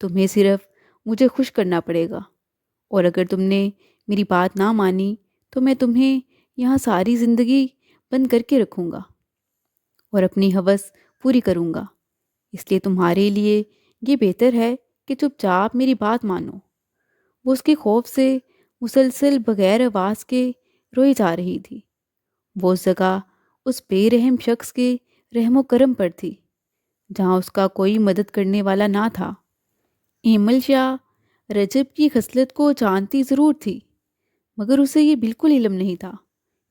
تمہیں صرف مجھے خوش کرنا پڑے گا، اور اگر تم نے میری بات نہ مانی تو میں تمہیں یہاں ساری زندگی بند کر کے رکھوں گا اور اپنی ہوس پوری کروں گا۔ اس لیے تمہارے لیے یہ بہتر ہے کہ چپ چاپ میری بات مانو۔ وہ اس کے خوف سے مسلسل بغیر آواز کے روئی جا رہی تھی۔ وہ جگہ اس بے رحم شخص کے رحم و کرم پر تھی جہاں اس کا کوئی مدد کرنے والا نہ تھا۔ ایمل شاہ رجب کی خصلت کو جانتی ضرور تھی، مگر اسے یہ بالکل علم نہیں تھا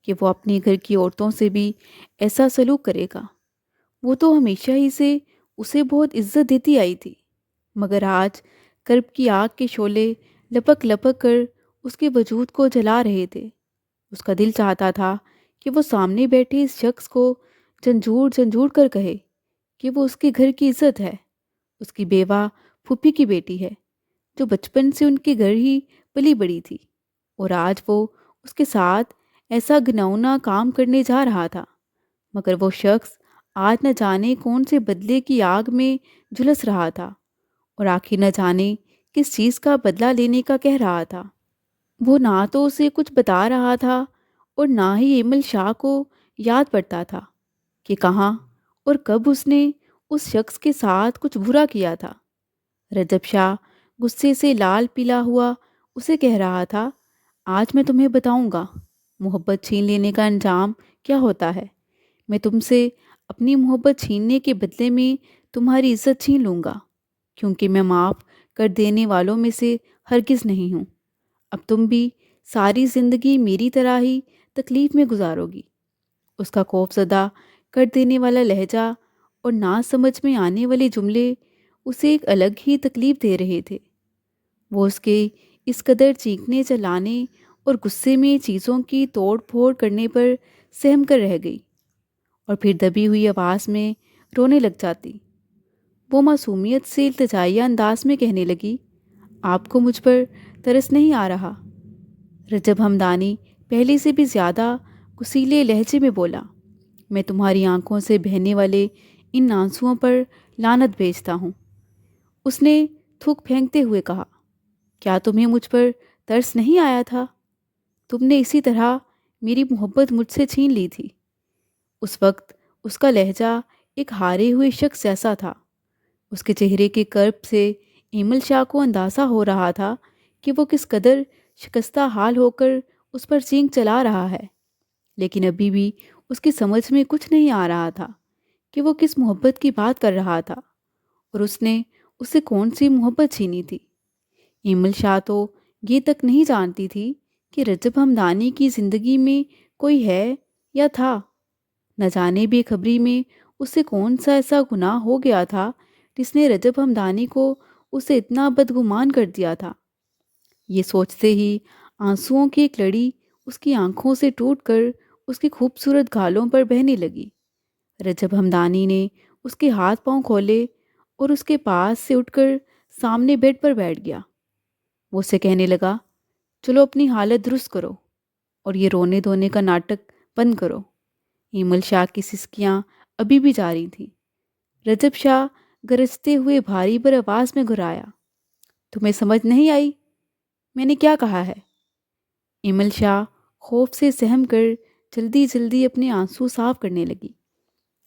کہ وہ اپنے گھر کی عورتوں سے بھی ایسا سلوک کرے گا۔ وہ تو ہمیشہ ہی سے اسے بہت عزت دیتی آئی تھی، مگر آج کرب کی آگ کے شعلے لپک لپک کر اس کے وجود کو جلا رہے تھے۔ اس کا دل چاہتا تھا کہ وہ سامنے بیٹھے اس شخص کو جھنجھوڑ جھنجھوڑ کر کہے کہ وہ اس کے گھر کی عزت ہے، اس کی بیوہ پھوپھی کی بیٹی ہے، جو بچپن سے ان کے گھر ہی پلی بڑی تھی، اور آج وہ اس کے ساتھ ایسا گھناؤنا کام کرنے جا رہا تھا۔ مگر وہ شخص آج نہ جانے کون سے بدلے کی آگ میں جھلس رہا تھا، اور آخر نہ جانے کس چیز کا بدلہ لینے کا کہہ رہا تھا۔ وہ نہ تو اسے کچھ بتا رہا تھا اور نہ ہی ایمل شاہ کو یاد پڑتا تھا کہ کہاں اور کب اس نے اس شخص کے ساتھ کچھ برا کیا تھا۔ رجب شاہ غصے سے لال پیلا ہوا اسے کہہ رہا تھا، آج میں تمہیں بتاؤں گا محبت چھین لینے کا انجام کیا ہوتا ہے۔ میں تم سے اپنی محبت چھیننے کے بدلے میں تمہاری عزت چھین لوں گا، کیونکہ میں معاف کر دینے والوں میں سے ہرگز نہیں ہوں۔ اب تم بھی ساری زندگی میری طرح ہی تکلیف میں گزارو گی۔ اس کا خوف زدہ کر دینے والا لہجہ اور نہ سمجھ میں آنے والے جملے اسے ایک الگ ہی تکلیف دے رہے تھے۔ وہ اس کے اس قدر چیخنے چلانے اور غصے میں چیزوں کی توڑ پھوڑ کرنے پر سہم کر رہ گئی، اور پھر دبی ہوئی آواز میں رونے لگ جاتی۔ وہ معصومیت سے التجائیہ انداز میں کہنے لگی، آپ کو مجھ پر ترس نہیں آ رہا؟ رجب ہمدانی پہلے سے بھی زیادہ غصیلے لہجے میں بولا، میں تمہاری آنکھوں سے بہنے والے ان آنسوؤں پر لعنت بھیجتا ہوں۔ اس نے تھوک پھینکتے ہوئے کہا، کیا تمہیں مجھ پر ترس نہیں آیا تھا؟ تم نے اسی طرح میری محبت مجھ سے چھین لی تھی۔ اس وقت اس کا لہجہ ایک ہارے ہوئے شخص جیسا تھا۔ اس کے چہرے کے کرب سے ایمل شاہ کو اندازہ ہو رہا تھا کہ وہ کس قدر شکستہ حال ہو کر اس پر چینگ چلا رہا ہے، لیکن ابھی بھی اس کی سمجھ میں کچھ نہیں آ رہا تھا کہ وہ کس محبت کی بات کر رہا تھا، اور اس نے اس سے کون سی محبت چھینی تھی۔ ایمل شاہ تو یہ تک نہیں جانتی تھی کہ رجب ہمدانی کی زندگی میں کوئی ہے یا تھا۔ نہ جانے بے خبری میں اس سے کون سا ایسا گناہ ہو گیا تھا جس نے رجب ہمدانی کو اسے اتنا بدگمان کر دیا تھا۔ یہ سوچتے ہی آنسوؤں کی ایک لڑی اس کی آنکھوں سے ٹوٹ کر اس کی خوبصورت گالوں پر بہنے لگی۔ رجب ہمدانی نے اس کے ہاتھ پاؤں کھولے اور اس کے پاس سے اٹھ کر سامنے بیڈ پر بیٹھ گیا۔ وہ اسے کہنے لگا، چلو اپنی حالت درست کرو اور یہ رونے دھونے کا ناٹک بند کرو۔ ایمل شاہ کی سسکیاں ابھی بھی جاری تھیں۔ رجب شاہ گرجتے ہوئے بھاری بر آواز میں گھرایا، تمہیں سمجھ نہیں آئی میں نے کیا کہا ہے؟ ایمل شاہ خوف سے سہم کر جلدی جلدی اپنے آنسو صاف کرنے لگی،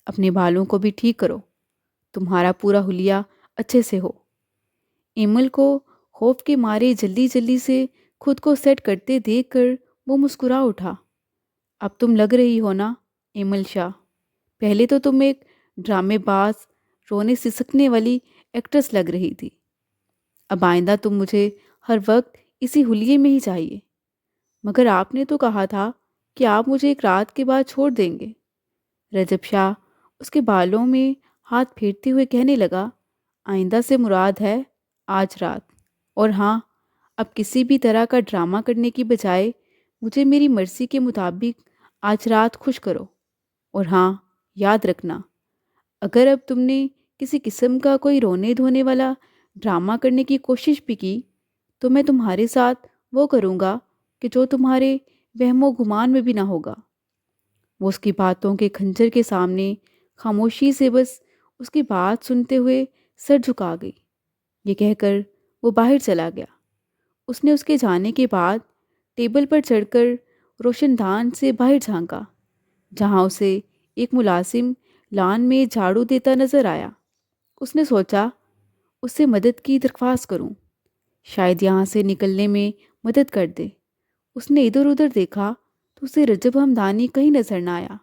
اپنے بالوں کو بھی ٹھیک کرو، تمہارا پورا حلیہ اچھے سے ہو۔ ایمل کو خوف کے مارے جلدی جلدی سے خود کو سیٹ کرتے دیکھ کر وہ مسکرا اٹھا، اب تم لگ رہی ہو نا ایمل شاہ، پہلے تو تم ایک ڈرامے باز رونے سسکنے والی ایکٹریس لگ رہی تھی، اب آئندہ تم مجھے ہر وقت اسی حلیے میں ہی چاہیے۔ مگر آپ نے تو کہا تھا کہ آپ مجھے ایک رات کے بعد چھوڑ دیں گے۔ رجب شاہ اس کے بالوں میں ہاتھ پھیرتے ہوئے کہنے لگا، آئندہ سے مراد ہے آج رات، اور ہاں، اب کسی بھی طرح کا ڈرامہ کرنے کی بجائے مجھے میری مرضی کے مطابق آج رات خوش کرو۔ اور ہاں، یاد رکھنا، اگر اب تم نے کسی قسم کا کوئی رونے دھونے والا ڈرامہ کرنے کی کوشش بھی کی تو میں تمہارے ساتھ وہ کروں گا کہ جو تمہارے وہم و گمان میں بھی نہ ہوگا۔ وہ اس کی باتوں کے کھنجر کے سامنے خاموشی سے بس اس کی بات سنتے ہوئے سر جھکا گئی۔ یہ کہہ کر وہ باہر چلا گیا۔ اس نے اس کے جانے کے بعد ٹیبل پر چڑھ کر روشن دان سے باہر جھانکا، جہاں اسے ایک ملازم لان میں جھاڑو دیتا نظر آیا۔ اس نے سوچا اس سے مدد کی درخواست کروں، شاید یہاں سے نکلنے میں مدد کر دے۔ اس نے ادھر ادھر دیکھا تو اسے رجب ہمدانی کہیں نظر نہ آیا۔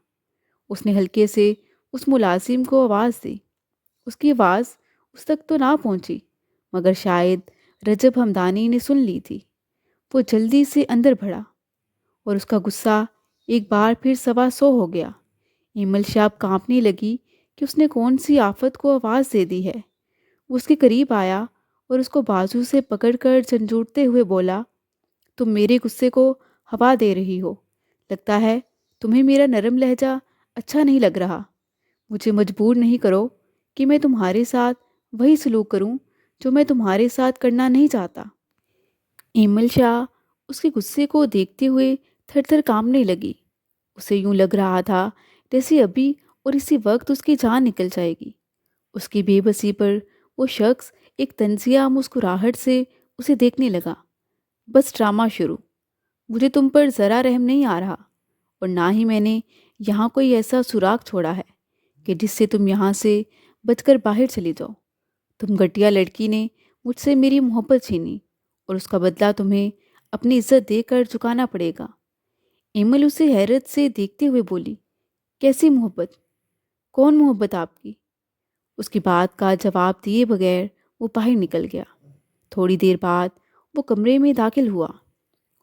اس نے ہلکے سے اس ملازم کو آواز دی۔ اس کی آواز اس تک تو نہ پہنچی، مگر شاید رجب ہمدانی نے سن لی تھی۔ وہ جلدی سے اندر بڑھا اور اس کا غصہ ایک بار پھر سوا سو ہو گیا۔ ایمل شاپ کانپنے لگی کہ اس نے کون سی آفت کو آواز دے دی ہے۔ وہ اس کے قریب آیا اور اس کو بازو سے پکڑ کر جھنجھوڑتے ہوئے بولا، تم میرے غصے کو ہوا دے رہی ہو۔ لگتا ہے تمہیں میرا نرم لہجہ اچھا نہیں لگ رہا۔ مجھے مجبور نہیں کرو کہ میں تمہارے ساتھ وہی سلوک کروں جو میں تمہارے ساتھ کرنا نہیں چاہتا۔ ایمل شاہ اس کے غصے کو دیکھتے ہوئے تھر تھر کانپنے لگی۔ اسے یوں لگ رہا تھا جیسے ابھی اور اسی وقت اس کی جان نکل جائے گی۔ اس کی بے بسی پر وہ شخص ایک طنزیہ مسکراہٹ سے اسے دیکھنے لگا۔ بس ڈرامہ شروع۔ مجھے تم پر ذرا رحم نہیں آ رہا، اور نہ ہی میں نے یہاں کوئی ایسا سوراخ چھوڑا ہے کہ جس سے تم یہاں سے بچ کر باہر چلی جاؤ۔ تم گھٹیا لڑکی نے مجھ سے میری محبت چھینی، اور اس کا بدلہ تمہیں اپنی عزت دے کر چکانا پڑے گا۔ ایمل اسے حیرت سے دیکھتے ہوئے بولی، کیسی محبت؟ کون محبت آپ کی؟ اس کی بات کا جواب دیے بغیر وہ باہر نکل گیا۔ تھوڑی دیر بعد وہ کمرے میں داخل ہوا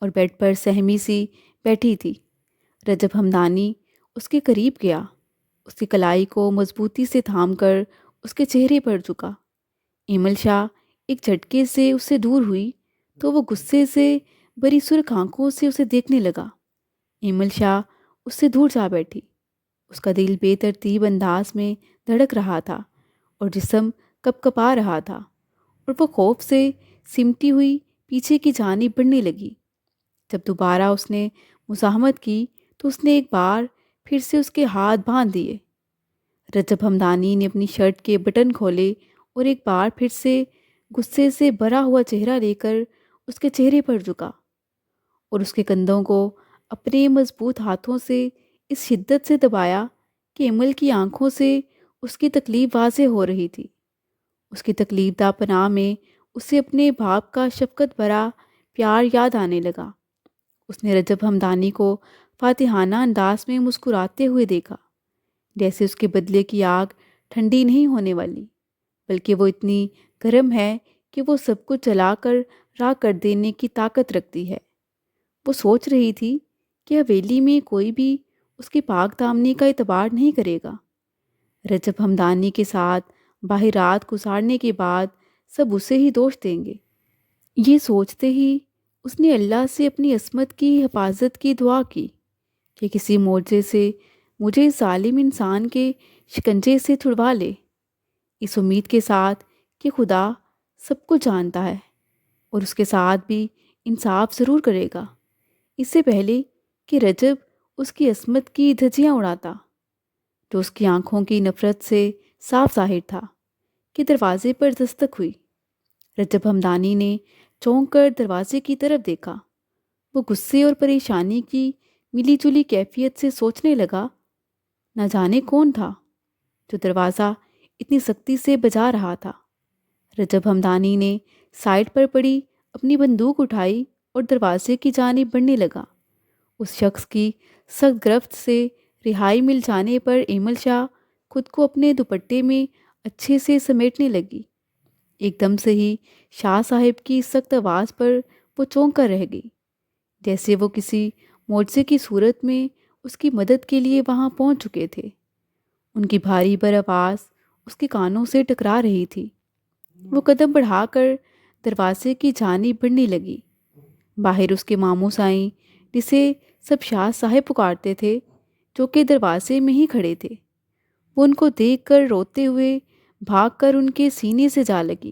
اور بیڈ پر سہمی سی بیٹھی تھی۔ رجب ہمدانی اس کے قریب گیا، اس کی کلائی کو مضبوطی سے تھام کر اس کے چہرے پر جھکا۔ ایمل شاہ ایک جھٹکے سے اس سے دور ہوئی تو وہ غصے سے بری سرخ آنکھوں سے اسے دیکھنے لگا۔ ایمل شاہ اس سے دور جا بیٹھی۔ اس کا دل بے ترتیب انداز میں دھڑک رہا تھا اور جسم کپ کپا رہا تھا، اور وہ خوف سے سمٹی ہوئی پیچھے کی جانب بڑھنے لگی۔ جب دوبارہ اس نے مزاحمت کی تو اس نے ایک بار پھر سے اس کے ہاتھ باندھ دیے۔ رجب ہمدانی نے اپنی شرٹ کے بٹن کھولے اور ایک بار پھر سے غصے سے بھرا ہوا چہرہ لے کر اس کے چہرے پر جھکا اور اس کے کندھوں کو اپنے مضبوط ہاتھوں سے اس شدت سے دبایا کہ ایمل کی آنکھوں سے اس کی تکلیف واضح ہو رہی تھی۔ اس کی تکلیف دہ پناہ میں اسے اپنے باپ کا شفقت بھرا پیار یاد آنے لگا۔ اس نے رجب ہمدانی کو فاتحانہ انداز میں مسکراتے ہوئے دیکھا، جیسے اس کے بدلے کی آگ ٹھنڈی نہیں ہونے والی، بلکہ وہ اتنی گرم ہے کہ وہ سب کچھ جلا کر راکھ کر دینے کی طاقت رکھتی ہے۔ وہ سوچ رہی تھی کہ حویلی میں کوئی بھی اس کی پاک دامنی کا اعتبار نہیں کرے گا۔ رجب ہمدانی کے ساتھ باہر رات گزارنے کے بعد سب اسے ہی دوش دیں گے۔ یہ سوچتے ہی اس نے اللہ سے اپنی عصمت کی حفاظت کی دعا کی کہ کسی معجزے سے مجھے اس ظالم انسان کے شکنجے سے چھڑوا لے، اس امید کے ساتھ کہ خدا سب کو جانتا ہے اور اس کے ساتھ بھی انصاف ضرور کرے گا، اس سے پہلے کہ رجب اس کی عصمت کی دھجیاں اڑاتا، جو اس کی آنکھوں کی نفرت سے صاف ظاہر تھا، کہ دروازے پر دستک ہوئی۔ رجب ہمدانی نے چونک کر دروازے کی طرف دیکھا۔ وہ غصے اور پریشانی کی ملی جلی کیفیت سے سوچنے لگا، نہ جانے کون تھا جو دروازہ اتنی سختی سے بجا رہا تھا۔ رجب ہمدانی نے سائڈ پر پڑی اپنی بندوق اٹھائی اور دروازے کی جانب بڑھنے لگا۔ اس شخص کی سخت گرفت سے رہائی مل جانے پر ایمل شاہ خود کو اپنے دوپٹے میں اچھے سے سمیٹنے لگی۔ ایک دم سے ہی شاہ صاحب کی سخت آواز پر وہ چونک کر رہ گئی، جیسے وہ کسی معجزے کی صورت میں اس کی مدد کے لیے وہاں پہنچ چکے تھے۔ ان کی بھاری بھر آواز اس کے کانوں سے ٹکرا رہی تھی۔ وہ قدم بڑھا کر دروازے کی جانب بڑھنے لگی۔ باہر اس کے ماموں سائیں، جسے سب شاہ صاحب پکارتے تھے، جو کہ دروازے میں ہی کھڑے تھے، وہ ان کو دیکھ کر روتے ہوئے بھاگ کر ان کے سینے سے جا لگی۔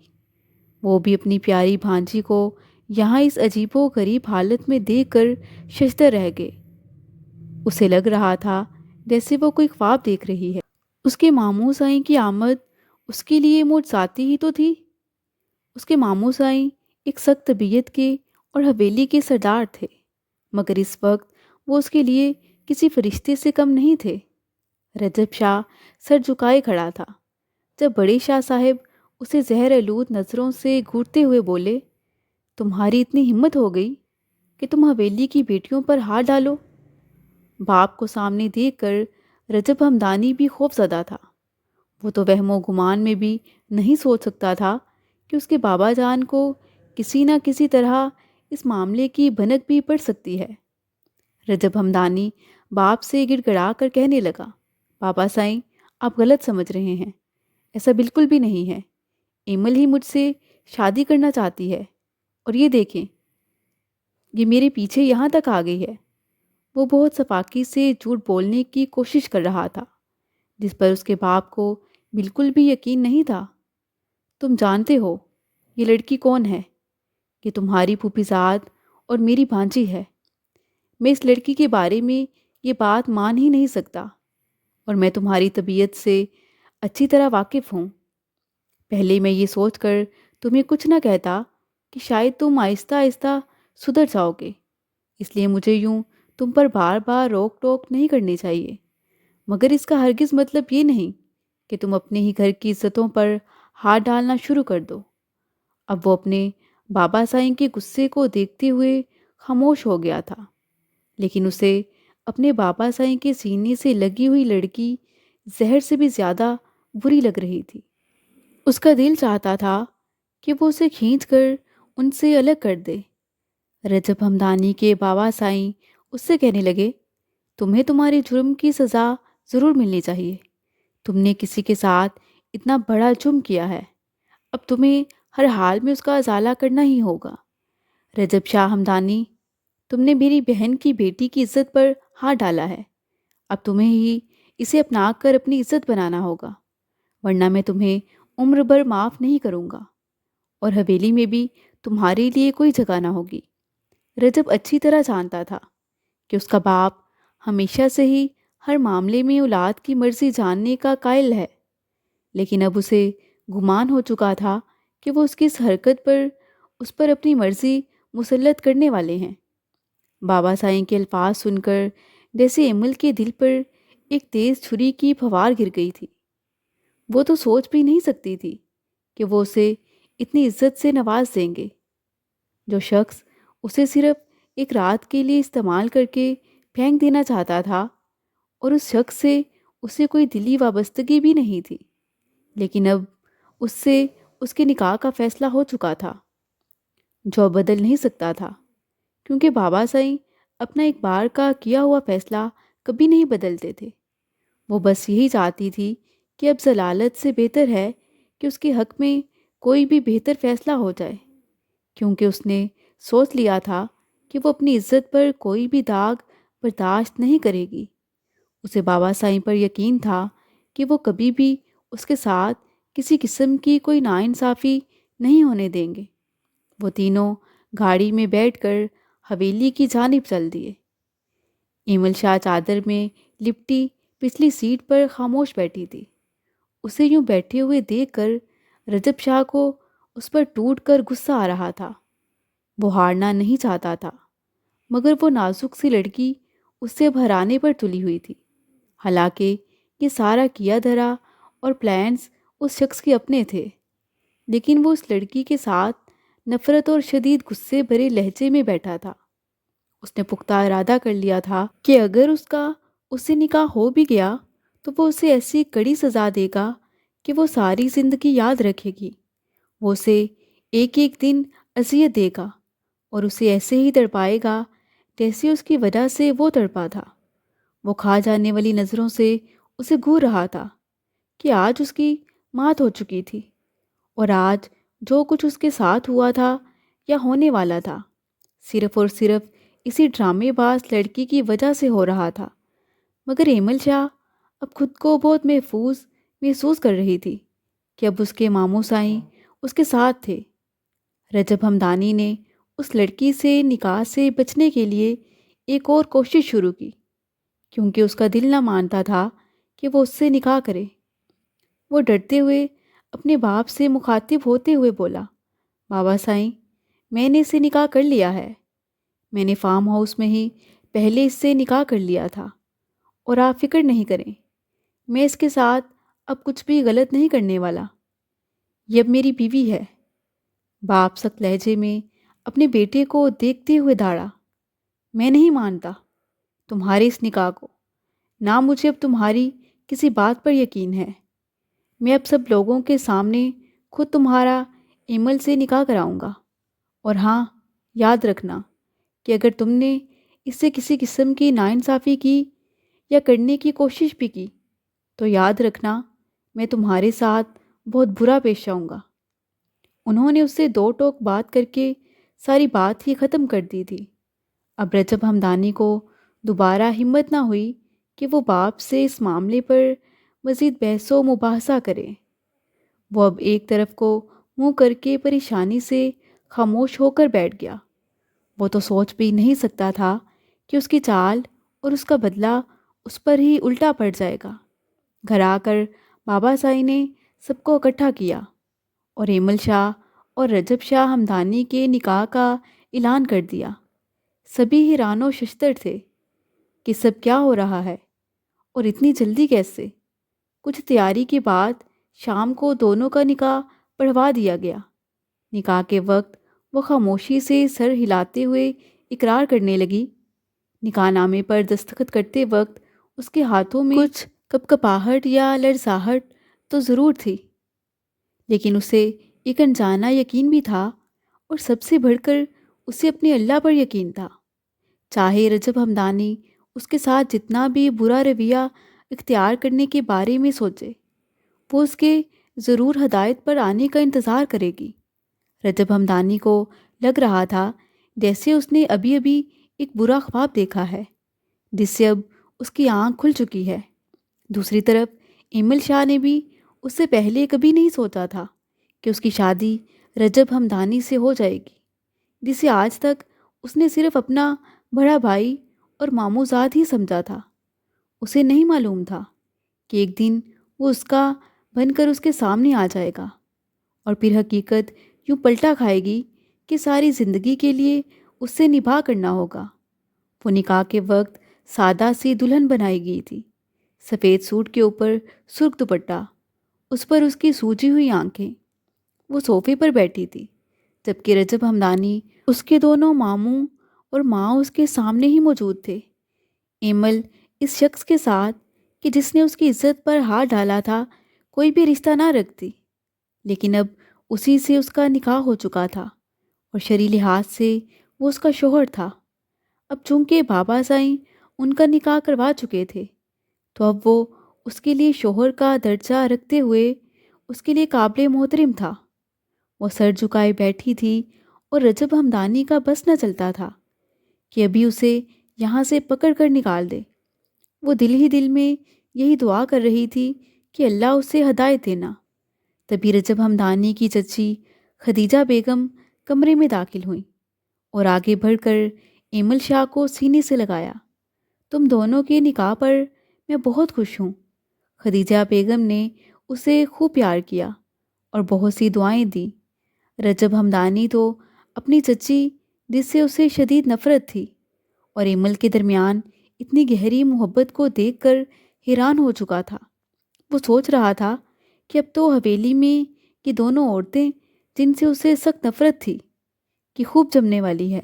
وہ بھی اپنی پیاری بھانجی کو یہاں اس عجیب و غریب حالت میں دیکھ کر ششدر رہ گئے۔ اسے لگ رہا تھا جیسے وہ کوئی خواب دیکھ رہی ہے۔ اس کے ماموں سائیں کی آمد اس کے لیے معجزاتی ہی تو تھی۔ اس کے ماموں سائیں ایک سخت طبیعت کے اور حویلی کے سردار تھے، مگر اس وقت وہ اس کے لیے کسی فرشتے سے کم نہیں تھے۔ رجب شاہ سر جھکائے کھڑا تھا جب بڑے شاہ صاحب اسے زہر آلود نظروں سے گھورتے ہوئے بولے، تمہاری اتنی ہمت ہو گئی کہ تم حویلی کی بیٹیوں پر ہاتھ ڈالو؟ باپ کو سامنے دیکھ کر رجب ہمدانی بھی خوف زدہ تھا۔ وہ تو وہم و گمان میں بھی نہیں سوچ سکتا تھا کہ اس کے بابا جان کو کسی نہ کسی طرح اس معاملے کی بھنک بھی پڑ سکتی ہے۔ رجب ہمدانی باپ سے گڑ گڑا کر کہنے لگا، بابا سائیں، آپ غلط سمجھ رہے ہیں، ایسا بالکل بھی نہیں ہے۔ ایمل ہی مجھ سے شادی کرنا چاہتی ہے، اور یہ دیکھیں، یہ میرے پیچھے یہاں تک آ گئی ہے۔ وہ بہت سفاکی سے جھوٹ بولنے کی کوشش کر رہا تھا، جس پر اس کے باپ کو بالکل بھی یقین نہیں تھا۔ تم جانتے ہو یہ لڑکی کون ہے؟ یہ تمہاری پھوپھی زاد اور میری بھانجی ہے۔ میں اس لڑکی کے بارے میں یہ بات مان ہی نہیں سکتا، اور میں تمہاری طبیعت سے اچھی طرح واقف ہوں۔ پہلے میں یہ سوچ کر تمہیں کچھ نہ کہتا کہ شاید تم آہستہ آہستہ سدھر جاؤ گے، اس لیے مجھے یوں تم پر بار بار روک ٹوک نہیں کرنی چاہیے، مگر اس کا ہرگز مطلب یہ نہیں کہ تم اپنے ہی گھر کی عزتوں پر ہاتھ ڈالنا شروع کر دو۔ اب وہ اپنے بابا سائیں کے غصے کو دیکھتے ہوئے خاموش ہو گیا تھا، لیکن اسے اپنے بابا سائیں کے سینے سے لگی ہوئی لڑکی زہر سے بھی زیادہ بری لگ رہی تھی۔ اس کا دل چاہتا تھا کہ وہ اسے کھینچ کر ان سے الگ کر دے۔ رجب ہمدانی کے بابا سائیں اس سے کہنے لگے، تمہیں تمہارے جرم کی سزا ضرور ملنی چاہیے۔ تم نے کسی کے ساتھ اتنا بڑا جرم کیا ہے، اب تمہیں ہر حال میں اس کا ازالہ کرنا ہی ہوگا۔ رجب شاہ ہمدانی، تم نے میری بہن کی بیٹی کی عزت پر ہاتھ ڈالا ہے، اب تمہیں ہی اسے اپنا کر اپنی عزت بنانا ہوگا، ورنہ میں تمہیں عمر بھر معاف نہیں کروں گا، اور حویلی میں بھی تمہارے لیے کوئی جگہ نہ ہوگی۔ رجب اچھی طرح جانتا تھا کہ اس کا باپ ہمیشہ سے ہی ہر معاملے میں اولاد کی مرضی جاننے کا قائل ہے، لیکن اب اسے گمان ہو چکا تھا کہ وہ اس کی اس حرکت پر اس پر اپنی مرضی مسلط کرنے والے ہیں۔ بابا سائیں کے الفاظ سن کر جیسے ایمل کے دل پر ایک تیز چھری کی پھوار گر گئی تھی۔ وہ تو سوچ بھی نہیں سکتی تھی کہ وہ اسے اتنی عزت سے نواز دیں گے۔ جو شخص اسے صرف ایک رات کے لیے استعمال کر کے پھینک دینا چاہتا تھا، اور اس شخص سے اسے کوئی دلی وابستگی بھی نہیں تھی، لیکن اب اس سے اس کے نکاح کا فیصلہ ہو چکا تھا، جو بدل نہیں سکتا تھا، کیونکہ بابا سائیں اپنا ایک بار کا کیا ہوا فیصلہ کبھی نہیں بدلتے تھے۔ وہ بس یہی چاہتی تھی کہ اب ضلالت سے بہتر ہے کہ اس کے حق میں کوئی بھی بہتر فیصلہ ہو جائے، کیونکہ اس نے سوچ لیا تھا کہ وہ اپنی عزت پر کوئی بھی داغ برداشت نہیں کرے گی۔ اسے بابا سائیں پر یقین تھا کہ وہ کبھی بھی اس کے ساتھ کسی قسم کی کوئی ناانصافی نہیں ہونے دیں گے۔ وہ تینوں گاڑی میں بیٹھ کر حویلی کی جانب چل دیے۔ ایمل شاہ چادر میں لپٹی پچھلی سیٹ پر خاموش بیٹھی تھی۔ اسے یوں بیٹھے ہوئے دیکھ کر رجب شاہ کو اس پر ٹوٹ کر غصہ آ رہا تھا۔ وہ ہارنا نہیں چاہتا تھا، مگر وہ نازک سی لڑکی اس سے بھرانے پر تلی ہوئی تھی۔ حالانکہ یہ سارا کیا دھرا اور پلانز اس شخص کے اپنے تھے، لیکن وہ اس لڑکی کے ساتھ نفرت اور شدید غصے بھرے لہجے میں بیٹھا تھا۔ اس نے پختہ ارادہ کر لیا تھا کہ اگر اس سے نکاح ہو بھی گیا تو وہ اسے ایسی کڑی سزا دے گا کہ وہ ساری زندگی یاد رکھے گی۔ وہ اسے ایک ایک دن اذیت دے گا اور اسے ایسے ہی تڑپائے گا جیسے اس کی وجہ سے وہ تڑپا تھا۔ وہ کھا جانے والی نظروں سے اسے گھور رہا تھا کہ آج اس کی مات ہو چکی تھی، اور آج جو کچھ اس کے ساتھ ہوا تھا یا ہونے والا تھا، صرف اور صرف اسی ڈرامے باز لڑکی کی وجہ سے ہو رہا تھا۔ مگر ایمل شاہ اب خود کو بہت محسوس کر رہی تھی کہ اب اس کے ماموں سائیں اس کے ساتھ تھے۔ رجب ہمدانی نے اس لڑکی سے نکاح سے بچنے کے لیے ایک اور کوشش شروع کی، کیونکہ اس کا دل نہ مانتا تھا کہ وہ اس سے نکاح کرے۔ وہ ڈرتے ہوئے اپنے باپ سے مخاطب ہوتے ہوئے بولا، بابا سائیں، میں نے اس سے نکاح کر لیا ہے۔ میں نے فارم ہاؤس میں ہی پہلے اس سے نکاح کر لیا تھا، اور آپ فکر نہیں کریں، میں اس کے ساتھ اب کچھ بھی غلط نہیں کرنے والا۔ یہ اب میری بیوی ہے۔ باپ سخت لہجے میں اپنے بیٹے کو دیکھتے ہوئے دھاڑا۔ میں نہیں مانتا تمہارے اس نکاح کو، نہ مجھے اب تمہاری کسی بات پر یقین ہے۔ میں اب سب لوگوں کے سامنے خود تمہارا ایمل سے نکاح کراؤں گا، اور ہاں، یاد رکھنا کہ اگر تم نے اس سے کسی قسم کی ناانصافی کی یا کرنے کی کوشش بھی کی تو یاد رکھنا میں تمہارے ساتھ بہت برا پیش آؤں گا۔ انہوں نے اس سے دو ٹوک بات کر کے ساری بات ہی ختم کر دی تھی۔ اب رجب ہمدانی کو دوبارہ ہمت نہ ہوئی کہ وہ باپ سے اس معاملے پر مزید بحث و مباحثہ کرے۔ وہ اب ایک طرف کو منہ کر کے پریشانی سے خاموش ہو کر بیٹھ گیا۔ وہ تو سوچ بھی نہیں سکتا تھا کہ اس کی چال اور اس کا بدلہ اس پر ہی الٹا پڑ جائے گا۔ گھر آ کر بابا سائی نے سب کو اکٹھا کیا اور ایمل شاہ اور رجب شاہ ہمدانی کے نکاح کا اعلان کر دیا۔ سبھی حیران و ششدر تھے کہ سب کیا ہو رہا ہے اور اتنی جلدی کیسے۔ کچھ تیاری کے بعد شام کو دونوں کا نکاح پڑھوا دیا گیا۔ نکاح کے وقت وہ خاموشی سے سر ہلاتے ہوئے اقرار کرنے لگی۔ نکاح نامے پر دستخط کرتے وقت اس کے ہاتھوں میں کچھ کپکپاہٹ یا لرزاہٹ تو ضرور تھی، لیکن اسے ایک انجانا یقین بھی تھا، اور سب سے بڑھ کر اسے اپنے اللہ پر یقین تھا۔ چاہے رجب ہمدانی اس کے ساتھ جتنا بھی برا رویہ اختیار کرنے کے بارے میں سوچے، وہ اس کے ضرور ہدایت پر آنے کا انتظار کرے گی۔ رجب ہمدانی کو لگ رہا تھا جیسے اس نے ابھی ابھی ایک برا خواب دیکھا ہے، جس سے اب اس کی آنکھ کھل چکی ہے۔ دوسری طرف ایمل شاہ نے بھی اس سے پہلے کبھی نہیں سوچا تھا کہ اس کی شادی رجب ہمدانی سے ہو جائے گی، جسے آج تک اس نے صرف اپنا بڑا بھائی اور ماموزاد ہی سمجھا تھا۔ اسے نہیں معلوم تھا کہ ایک دن وہ اس کا بن کر اس کے سامنے آ جائے گا، اور پھر حقیقت یوں پلٹا کھائے گی کہ ساری زندگی کے لیے اس سے نبھا کرنا ہوگا۔ وہ نکاح کے وقت سادہ سی دلہن بنائی گئی تھی، سفید سوٹ کے اوپر سرخ دوپٹہ، اس پر اس کی سوجی ہوئی آنکھیں۔ وہ صوفے پر بیٹھی تھی، جبکہ رجب ہمدانی اس کے دونوں ماموں اور ماں اس کے سامنے ہی موجود تھے۔ ایمل اس شخص کے ساتھ کہ جس نے اس کی عزت پر ہاتھ ڈالا تھا کوئی بھی رشتہ نہ رکھتی، لیکن اب اسی سے اس کا نکاح ہو چکا تھا، اور شرعی لحاظ سے وہ اس کا شوہر تھا۔ اب چونکہ بابا سائیں ان کا نکاح کروا چکے تھے، تو اب وہ اس کے لیے شوہر کا درجہ رکھتے ہوئے اس کے لیے قابل محترم تھا۔ وہ سر جھکائے بیٹھی تھی، اور رجب ہمدانی کا بس نہ چلتا تھا کہ ابھی اسے یہاں سے پکڑ کر نکال دے۔ وہ دل ہی دل میں یہی دعا کر رہی تھی کہ اللہ اسے ہدایت دینا۔ تبھی رجب ہمدانی کی چچی خدیجہ بیگم کمرے میں داخل ہوئیں اور آگے بڑھ کر ایمل شاہ کو سینے سے لگایا۔ تم دونوں کے نکاح پر میں بہت خوش ہوں۔ خدیجہ بیگم نے اسے خوب پیار کیا اور بہت سی دعائیں دیں۔ رجب ہمدانی تو اپنی چچی، جس سے اسے شدید نفرت تھی، اور ایمل کے درمیان اتنی گہری محبت کو دیکھ کر حیران ہو چکا تھا۔ وہ سوچ رہا تھا کہ اب تو حویلی میں یہ دونوں عورتیں جن سے اسے سخت نفرت تھی کہ خوب جمنے والی ہے۔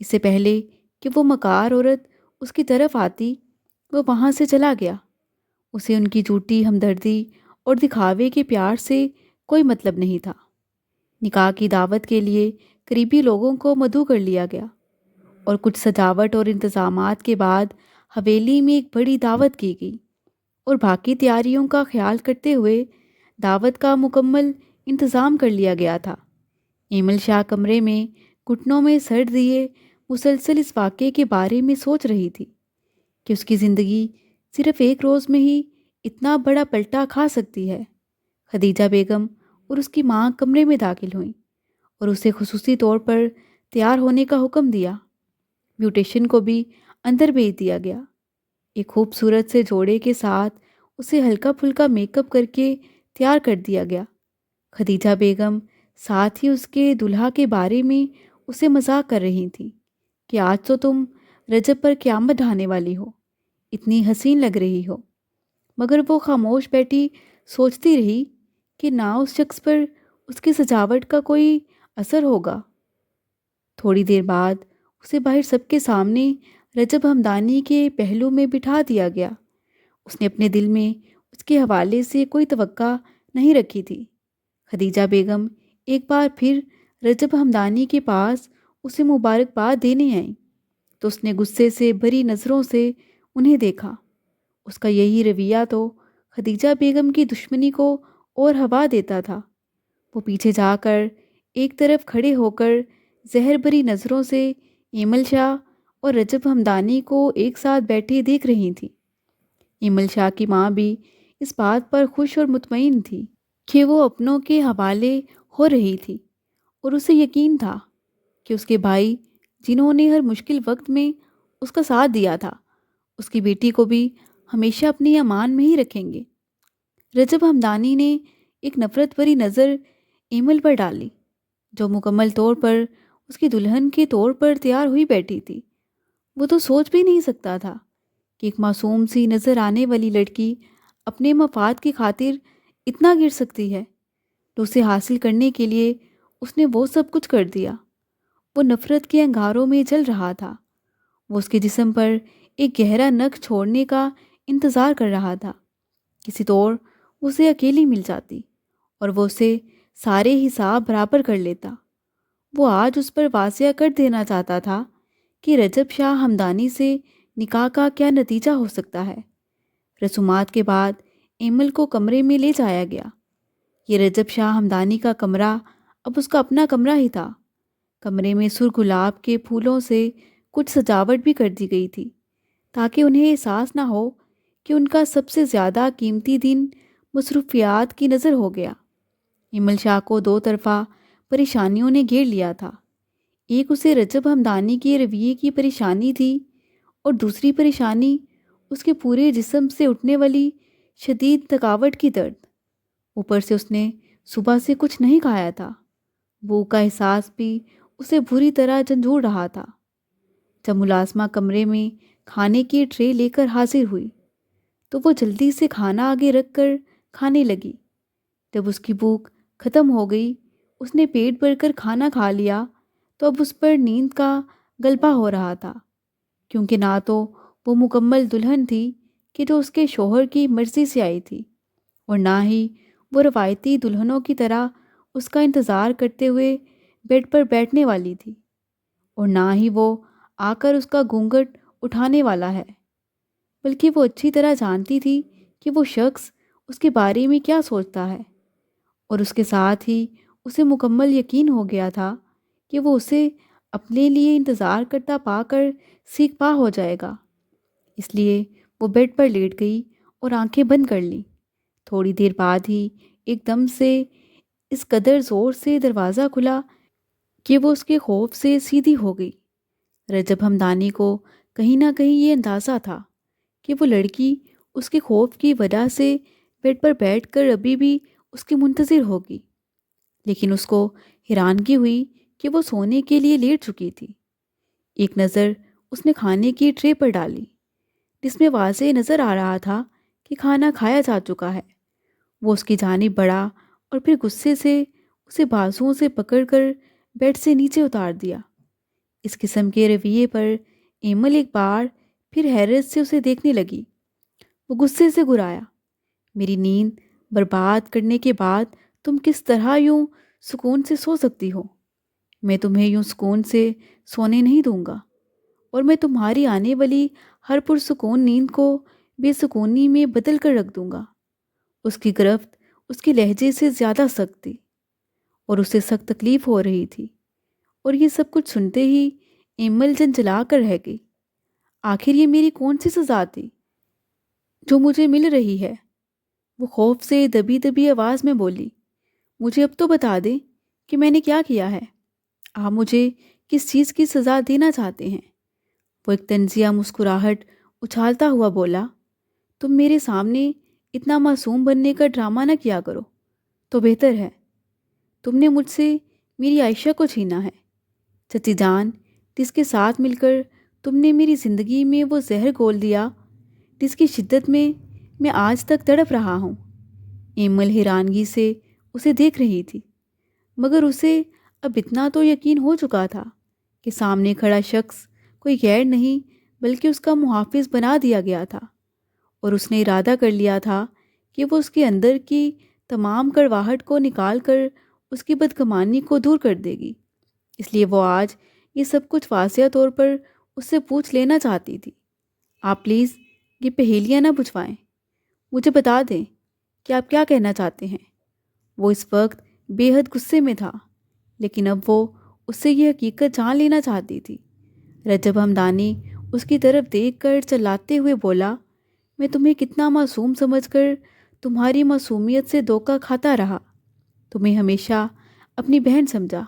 اس سے پہلے کہ وہ مکار عورت اس کی طرف آتی، وہ وہاں سے چلا گیا۔ اسے ان کی جھوٹی ہمدردی اور دکھاوے کے پیار سے کوئی مطلب نہیں تھا۔ نکاح کی دعوت کے لیے قریبی لوگوں کو مدعو کر لیا گیا، اور کچھ سجاوٹ اور انتظامات کے بعد حویلی میں ایک بڑی دعوت کی گئی، اور باقی تیاریوں کا خیال کرتے ہوئے دعوت کا مکمل انتظام کر لیا گیا تھا۔ ایمل شاہ کمرے میں گھٹنوں میں سر دیے مسلسل اس واقعے کے بارے میں سوچ رہی تھی کہ اس کی زندگی صرف ایک روز میں ہی اتنا بڑا پلٹا کھا سکتی ہے۔ خدیجہ بیگم اور اس کی ماں کمرے میں داخل ہوئیں اور اسے خصوصی طور پر تیار ہونے کا حکم دیا۔ بیوٹیشن کو بھی اندر بھیج دیا گیا۔ ایک خوبصورت سے جوڑے کے ساتھ اسے ہلکا پھلکا میک اپ کر کے تیار کر دیا گیا۔ خدیجہ بیگم ساتھ ہی اس کے دلہا کے بارے میں اسے مذاق کر رہی تھیں کہ آج تو تم رجب پر قیامت ڈھانے والی ہو، اتنی حسین لگ رہی ہو۔ مگر وہ خاموش بیٹھی، سوچتی رہی کہ نہ اس شخص پر اس کی سجاوٹ کا کوئی اثر ہوگا۔ تھوڑی دیر بعد اسے باہر سب کے سامنے رجب ہمدانی کے پہلو میں بٹھا دیا گیا۔ اس نے اپنے دل میں اس کے حوالے سے کوئی توقع نہیں رکھی تھی۔ خدیجہ بیگم ایک بار پھر رجب ہمدانی کے پاس اسے مبارکباد دینے آئیں تو اس نے غصے سے بھری نظروں سے انہیں دیکھا۔ اس کا یہی رویہ تو خدیجہ بیگم کی دشمنی کو اور ہوا دیتا تھا۔ وہ پیچھے جا کر ایک طرف کھڑے ہو کر زہر بھری نظروں سے ایمل شاہ اور رجب ہمدانی کو ایک ساتھ بیٹھے دیکھ رہی تھی۔ ایمل شاہ کی ماں بھی اس بات پر خوش اور مطمئن تھی کہ وہ اپنوں کے حوالے ہو رہی تھی، اور اسے یقین تھا کہ اس کے بھائی، جنہوں نے ہر مشکل وقت میں اس کا ساتھ دیا تھا، اس کی بیٹی کو بھی ہمیشہ اپنی امان میں ہی رکھیں گے۔ رجب ہمدانی نے ایک نفرت بھری نظر ایمل پر ڈالی، جو مکمل طور پر اس کی دلہن کے طور پر تیار ہوئی بیٹھی تھی۔ وہ تو سوچ بھی نہیں سکتا تھا کہ ایک معصوم سی نظر آنے والی لڑکی اپنے مفاد کی خاطر اتنا گر سکتی ہے۔ تو اسے حاصل کرنے کے لیے اس نے وہ سب کچھ کر دیا۔ وہ نفرت کے انگاروں میں جل رہا تھا۔ وہ اس کے جسم پر ایک گہرا نقش چھوڑنے کا انتظار کر رہا تھا۔ کسی طور اسے اکیلی مل جاتی اور وہ اسے سارے حساب برابر کر لیتا۔ وہ آج اس پر واضح کر دینا چاہتا تھا کہ رجب شاہ ہمدانی سے نکاح کا کیا نتیجہ ہو سکتا ہے۔ رسومات کے بعد ایمل کو کمرے میں لے جایا گیا۔ یہ رجب شاہ ہمدانی کا کمرہ اب اس کا اپنا کمرہ ہی تھا۔ کمرے میں سرخ گلاب کے پھولوں سے کچھ سجاوٹ بھی کر دی گئی تھی تاکہ انہیں احساس نہ ہو کہ ان کا سب سے زیادہ قیمتی دن مصروفیات کی نظر ہو گیا۔ ایمل شاہ کو دو طرفہ پریشانیوں نے گھیر لیا تھا۔ ایک اسے رجب ہمدانی کے رویے کی پریشانی تھی، اور دوسری پریشانی اس کے پورے جسم سے اٹھنے والی شدید تھکاوٹ کی درد۔ اوپر سے اس نے صبح سے کچھ نہیں کھایا تھا۔ بھوک کا احساس بھی اسے بری طرح جھنجھوڑ رہا تھا۔ جب ملازمہ کمرے میں کھانے کی ٹرے لے کر حاضر ہوئی تو وہ جلدی سے کھانا آگے رکھ کر کھانے لگی۔ جب اس کی بھوک ختم ہو گئی، اس نے پیٹ بھر کر کھانا کھا لیا تو اب اس پر نیند کا غلبہ ہو رہا تھا، کیونکہ نہ تو وہ مکمل دلہن تھی کہ جو اس کے شوہر کی مرضی سے آئی تھی، اور نہ ہی وہ روایتی دلہنوں کی طرح اس کا انتظار کرتے ہوئے بیڈ پر بیٹھنے والی تھی، اور نہ ہی وہ آ کر اس کا گھونگھٹ اٹھانے والا ہے۔ بلکہ وہ اچھی طرح جانتی تھی کہ وہ شخص اس کے بارے میں کیا سوچتا ہے، اور اس کے ساتھ ہی اسے مکمل یقین ہو گیا تھا کہ وہ اسے اپنے لیے انتظار کرتا پا کر سیکھ پا ہو جائے گا۔ اس لیے وہ بیڈ پر لیٹ گئی اور آنکھیں بند کر لیں۔ تھوڑی دیر بعد ہی ایک دم سے اس قدر زور سے دروازہ کھلا کہ وہ اس کے خوف سے سیدھی ہو گئی۔ رجب ہمدانی کو کہیں نہ کہیں یہ اندازہ تھا کہ وہ لڑکی اس کے خوف کی وجہ سے بیڈ پر بیٹھ کر ابھی بھی اس کی منتظر ہوگی، لیکن اس کو حیرانگی ہوئی کہ وہ سونے کے لیے لیٹ چکی تھی۔ ایک نظر اس نے کھانے کی ٹرے پر ڈالی، جس میں واضح نظر آ رہا تھا کہ کھانا کھایا جا چکا ہے۔ وہ اس کی جانب بڑھا اور پھر غصے سے اسے بازوؤں سے پکڑ کر بیڈ سے نیچے اتار دیا۔ اس قسم کے رویے پر ایمل ایک بار پھر حیرت سے اسے دیکھنے لگی۔ وہ غصے سے گرایا، میری نیند برباد کرنے کے بعد تم کس طرح یوں سکون سے سو سکتی ہو؟ میں تمہیں یوں سکون سے سونے نہیں دوں گا، اور میں تمہاری آنے والی ہر پرسکون نیند کو بے سکونی میں بدل کر رکھ دوں گا۔ اس کی گرفت اس کے لہجے سے زیادہ سخت تھی، اور اسے سخت تکلیف ہو رہی تھی، اور یہ سب کچھ سنتے ہی ایمل جنجلا کر رہ گئی۔ آخر یہ میری کون سی سزا تھی جو مجھے مل رہی ہے؟ وہ خوف سے دبی دبی آواز میں بولی۔ مجھے اب تو بتا دیں کہ میں نے کیا کیا ہے۔ آپ مجھے کس چیز کی سزا دینا چاہتے ہیں؟ وہ ایک طنزیہ مسکراہٹ اچھالتا ہوا بولا۔ تم میرے سامنے اتنا معصوم بننے کا ڈرامہ نہ کیا کرو تو بہتر ہے۔ تم نے مجھ سے میری عائشہ کو چھینا ہے۔ چچی جان، جس کے ساتھ مل کر تم نے میری زندگی میں وہ زہر گھول دیا جس کی شدت میں آج تک تڑپ رہا ہوں۔ ایمل حیرانگی سے اسے دیکھ رہی تھی، مگر اسے اب اتنا تو یقین ہو چکا تھا کہ سامنے کھڑا شخص کوئی غیر نہیں بلکہ اس کا محافظ بنا دیا گیا تھا، اور اس نے ارادہ کر لیا تھا کہ وہ اس کے اندر کی تمام کڑواہٹ کو نکال کر اس کی بدگمانی کو دور کر دے گی۔ اس لیے وہ آج یہ سب کچھ واضح طور پر اس سے پوچھ لینا چاہتی تھی۔ آپ پلیز یہ پہیلیاں نہ بجھوائیں، مجھے بتا دیں کہ آپ کیا کہنا چاہتے ہیں۔ وہ اس وقت بے حد غصے میں تھا، لیکن اب وہ اس سے یہ حقیقت جان لینا چاہتی تھی۔ رجب ہمدانی اس کی طرف دیکھ کر چلاتے ہوئے بولا، میں تمہیں کتنا معصوم سمجھ کر تمہاری معصومیت سے دھوکہ کھاتا رہا، تمہیں ہمیشہ اپنی بہن سمجھا